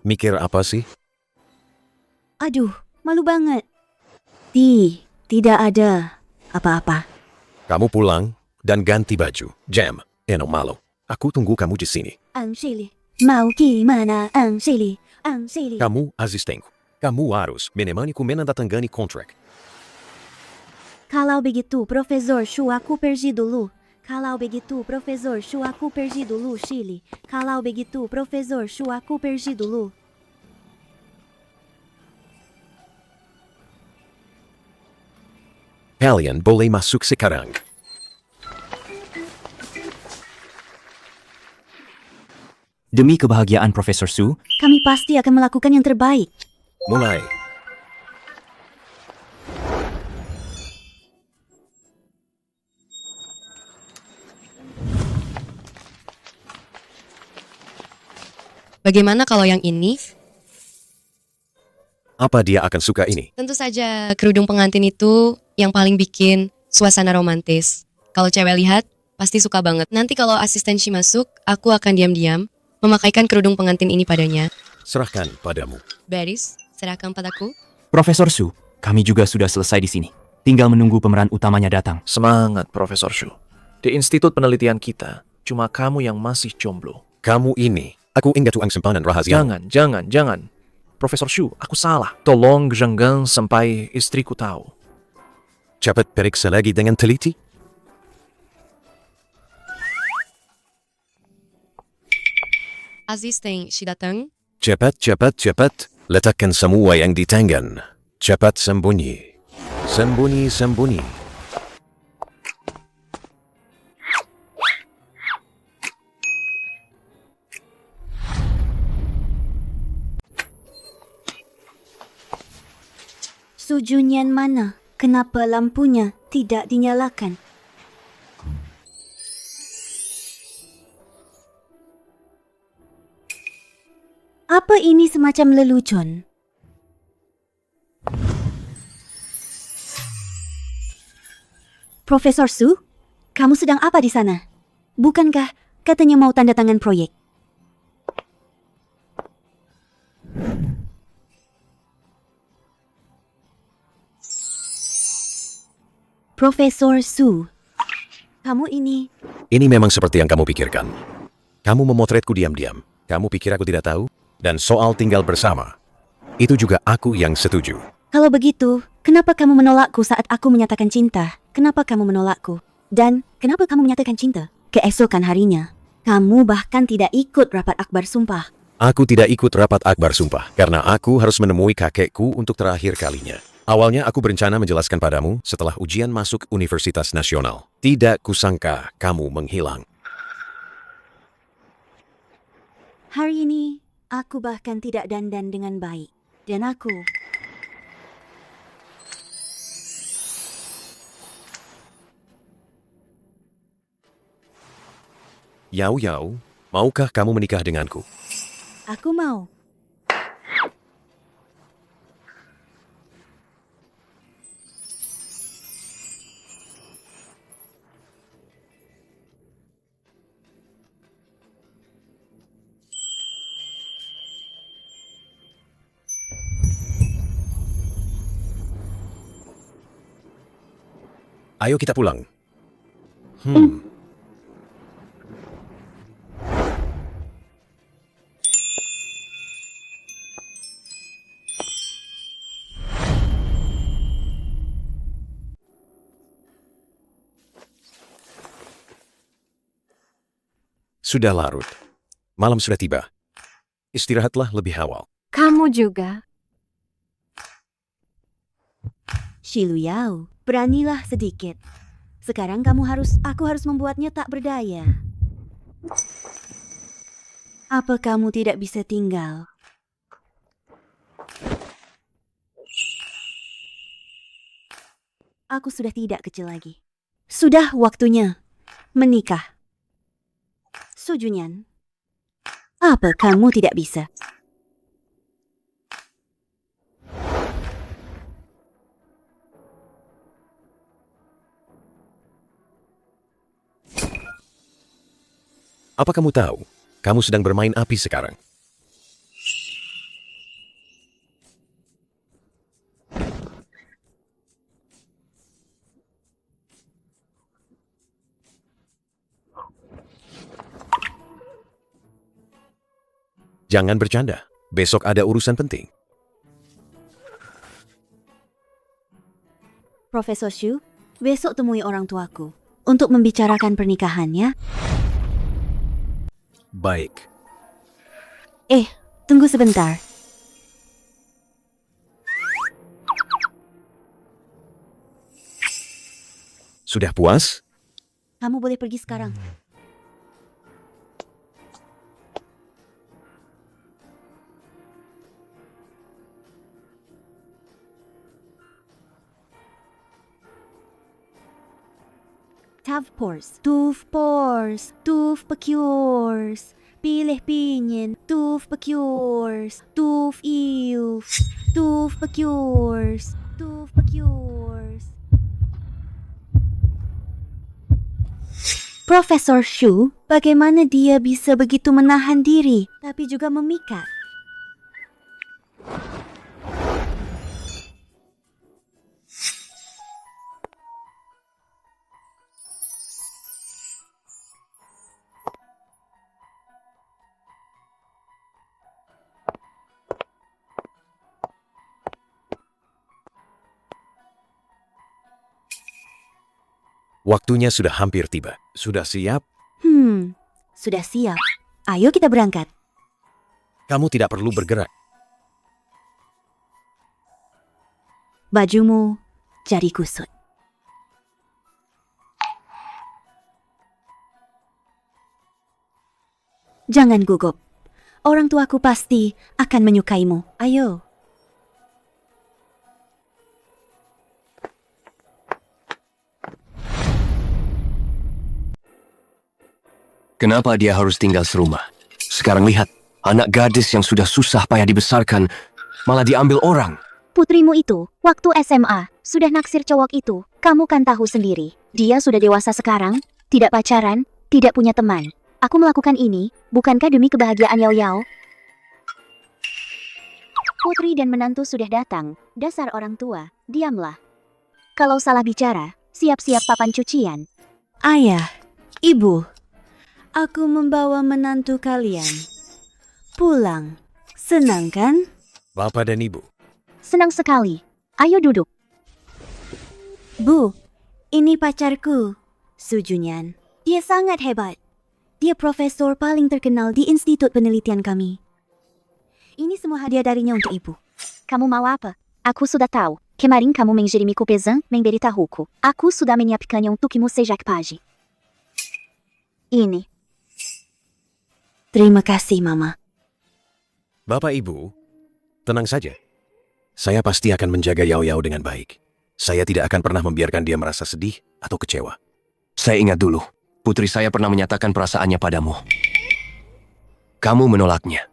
Mikir apa sih? Aduh, malu banget. Tidak ada apa-apa. Kamu pulang dan ganti baju. Jam, Eno Malo. Aku tunggu kamu di sini. Ang Shili, mau gimana Ang Shili? Ang Shili. Kamu asistenku. Kamu harus menemaniku menandatangani kontrak. Kalau begitu, Profesor Shu, aku pergi dulu. Kalau begitu, Profesor Shu, aku pergi dulu, Shili. Kalau begitu, Profesor Shu, aku pergi dulu. Kalian boleh masuk sekarang. Demi kebahagiaan Profesor Su, Kami pasti akan melakukan yang terbaik. Mulai. Bagaimana kalau yang ini? Apa dia akan suka ini? Tentu saja kerudung pengantin itu yang paling bikin suasana romantis. Kalau cewek lihat, pasti suka banget. Nanti kalau asisten Shi masuk, aku akan diam-diam memakaikan kerudung pengantin ini padanya. Serahkan padamu. Beres, serahkan padaku. Profesor Su, kami juga sudah selesai di sini. Tinggal menunggu pemeran utamanya datang. Semangat, Profesor Shu. Di institut penelitian kita, cuma kamu yang masih jomblo. Kamu ini, aku ingat uang simpanan rahasia. Jangan. Profesor Shu, aku salah. Tolong jangan sampai istriku tahu. Cepat periksa lagi dengan teliti. Asisten Shi datang. Cepat. Letakkan semua yang di tangan. Cepat sembunyi. Sembunyi. Su Junyan mana? Kenapa lampunya tidak dinyalakan? Apa ini semacam lelucon? Profesor Su, kamu sedang apa di sana? Bukankah katanya mau tanda tangan proyek? Profesor Su, kamu ini... Ini memang seperti yang kamu pikirkan. Kamu memotretku diam-diam. Kamu pikir aku tidak tahu? Dan soal tinggal bersama, itu juga aku yang setuju. Kalau begitu, kenapa kamu menolakku saat aku menyatakan cinta? Kenapa kamu menolakku? Dan kenapa kamu menyatakan cinta? Keesokan harinya, kamu bahkan tidak ikut rapat akbar sumpah. Aku tidak ikut rapat akbar sumpah, karena aku harus menemui kakekku untuk terakhir kalinya. Awalnya aku berencana menjelaskan padamu setelah ujian masuk Universitas Nasional. Tidak kusangka kamu menghilang. Hari ini, aku bahkan tidak dandan dengan baik. Dan aku... Yao Yao, maukah kamu menikah denganku? Aku mau. Ayo kita pulang. Sudah larut. Malam sudah tiba. Istirahatlah lebih awal. Kamu juga. Shilu Yao, beranilah sedikit. Sekarang aku harus membuatnya tak berdaya. Apa kamu tidak bisa tinggal? Aku sudah tidak kecil lagi. Sudah waktunya menikah. Su Junyan, apa kamu tidak bisa? Apa kamu tahu? Kamu sedang bermain api sekarang. Jangan bercanda. Besok ada urusan penting. Profesor Shu, besok temui orang tuaku untuk membicarakan pernikahannya. Baik. Tunggu sebentar. Sudah puas? Kamu boleh pergi sekarang. Tuf Pecures, Pilih Pinyin, Tuf Pecures, Tuf Iuf, Tuf Pecures, Tuf Pecures. Profesor Shu, bagaimana dia bisa begitu menahan diri, tapi juga memikat? Waktunya sudah hampir tiba. Sudah siap? Sudah siap. Ayo kita berangkat. Kamu tidak perlu bergerak. Bajumu jadi kusut. Jangan gugup. Orang tuaku pasti akan menyukaimu. Ayo. Kenapa dia harus tinggal serumah? Sekarang lihat, anak gadis yang sudah susah payah dibesarkan malah diambil orang. Putrimu itu, waktu SMA, sudah naksir cowok itu. Kamu kan tahu sendiri. Dia sudah dewasa sekarang, tidak pacaran, tidak punya teman. Aku melakukan ini, bukankah demi kebahagiaan Yao Yao? Putri dan menantu sudah datang. Dasar orang tua, diamlah. Kalau salah bicara, siap-siap papan cucian. Ayah, ibu, aku membawa menantu kalian pulang. Senang kan? Bapak dan Ibu. Senang sekali. Ayo duduk. Bu, ini pacarku, Su Junyan. Dia sangat hebat. Dia profesor paling terkenal di institut penelitian kami. Ini semua hadiah darinya untuk ibu. Kamu mau apa? Aku sudah tahu. Kemarin kamu mengirimku pesan memberitahuku. Aku sudah menyiapkannya untukmu sejak pagi. Ini. Terima kasih, Mama. Bapak Ibu, tenang saja. Saya pasti akan menjaga Yao Yao dengan baik. Saya tidak akan pernah membiarkan dia merasa sedih atau kecewa. Saya ingat dulu, putri saya pernah menyatakan perasaannya padamu. Kamu menolaknya.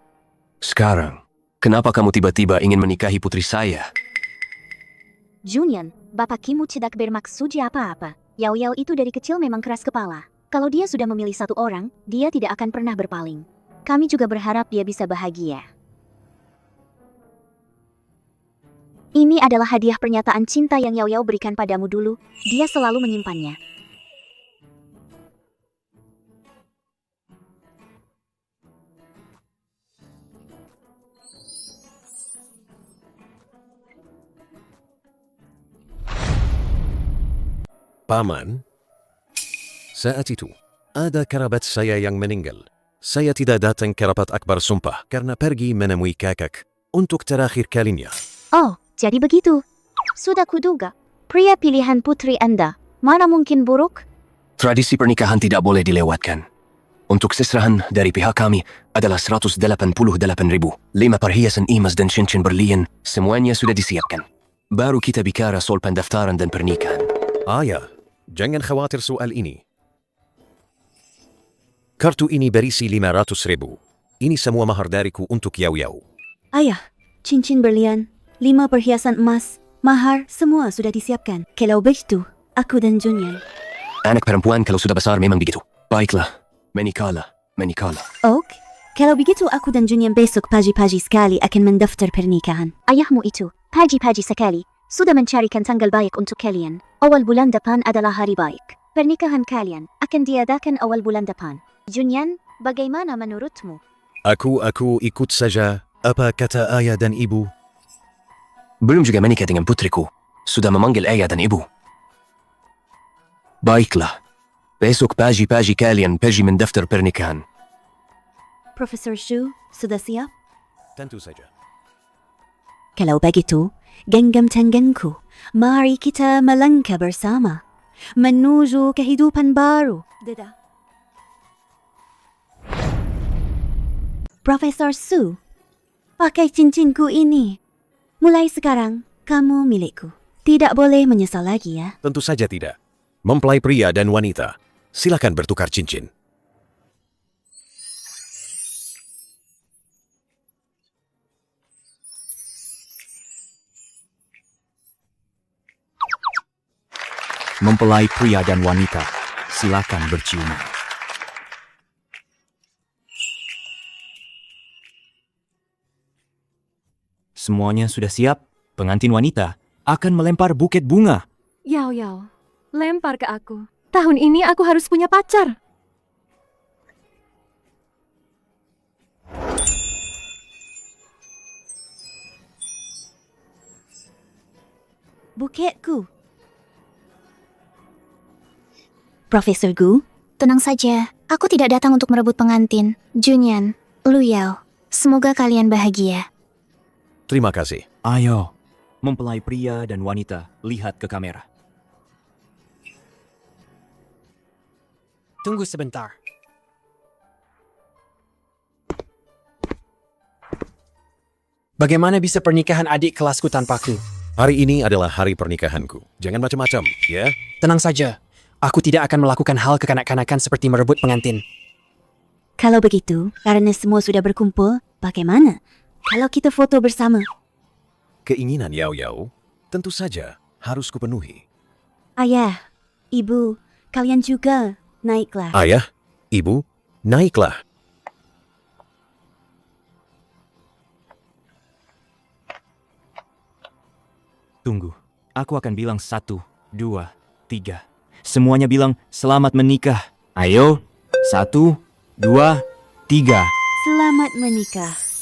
Sekarang, kenapa kamu tiba-tiba ingin menikahi putri saya? Junyan, Bapak Kimu tidak bermaksud apa-apa. Yao Yao itu dari kecil memang keras kepala. Kalau dia sudah memilih satu orang, dia tidak akan pernah berpaling. Kami juga berharap dia bisa bahagia. Ini adalah hadiah pernyataan cinta yang Yao Yao berikan padamu dulu. Dia selalu menyimpannya. Paman, saat itu, ada kerabat saya yang meninggal. Saya tidak datang ke rapat akbar sumpah karena pergi menemui kakak untuk terakhir kalinya. Oh, jadi begitu. Sudah kuduga. Pria pilihan putri Anda, mana mungkin buruk? Tradisi pernikahan tidak boleh dilewatkan. Untuk seserahan dari pihak kami adalah 188.000. 5 perhiasan emas dan cincin berlian, semuanya sudah disiapkan. Baru kita bicara soal pendaftaran dan pernikahan. Ayah, jangan khawatir soal ini. Kartu ini berisi 500.000. Ini semua mahar dariku untuk Yao Yao. Ayah, cincin berlian, 5 perhiasan emas, mahar, semua sudah disiapkan. Kalau begitu, aku dan Junyan. Anak perempuan kalau sudah besar memang begitu. Baiklah, menikahlah. Oke, kalau begitu aku dan Junyan besok pagi-pagi sekali akan mendaftar pernikahan. Ayahmu itu, pagi-pagi sekali, sudah mencarikan tanggal baik untuk kalian. Awal bulan depan adalah hari baik. Pernikahan kalian akan diadakan awal bulan depan. Junyan, bagaimana menurutmu? Aku ikut saja apa kata ayah dan ibu. Belum juga menikah dengan putriku. Sudah memanggil ayah dan ibu. Baiklah. Besok pagi-pagi kalian pergi mendaftar pernikahan. Profesor Shu, sudah siap? Tentu saja. Kalau begitu, genggam tanganku. Mari kita melangkah bersama. Menuju kehidupan baru. Dadah. Profesor Su, pakai cincinku ini. Mulai sekarang, kamu milikku. Tidak boleh menyesal lagi ya. Tentu saja tidak. Mempelai pria dan wanita, silakan bertukar cincin. Mempelai pria dan wanita, silakan berciuman. Semuanya sudah siap. Pengantin wanita akan melempar buket bunga. Yao Yao, lempar ke aku. Tahun ini aku harus punya pacar. Buketku. Profesor Gu, Tenang saja, aku tidak datang untuk merebut pengantin. Junyan, Lu Yao, semoga kalian bahagia. Terima kasih. Ayo, mempelai pria dan wanita, lihat ke kamera. Tunggu sebentar. Bagaimana bisa pernikahan adik kelasku tanpaku? Hari ini adalah hari pernikahanku. Jangan macam-macam, ya? Tenang saja, aku tidak akan melakukan hal kekanak-kanakan seperti merebut pengantin. kalau begitu, karena semua sudah berkumpul, bagaimana kalau kita foto bersama? Keinginan Yao Yao, tentu saja harus kupenuhi. Ayah, ibu, kalian juga naiklah. Ayah, ibu, naiklah. Tunggu, aku akan bilang 1, 2, 3. Semuanya bilang selamat menikah. Ayo, 1, 2, 3. Selamat menikah.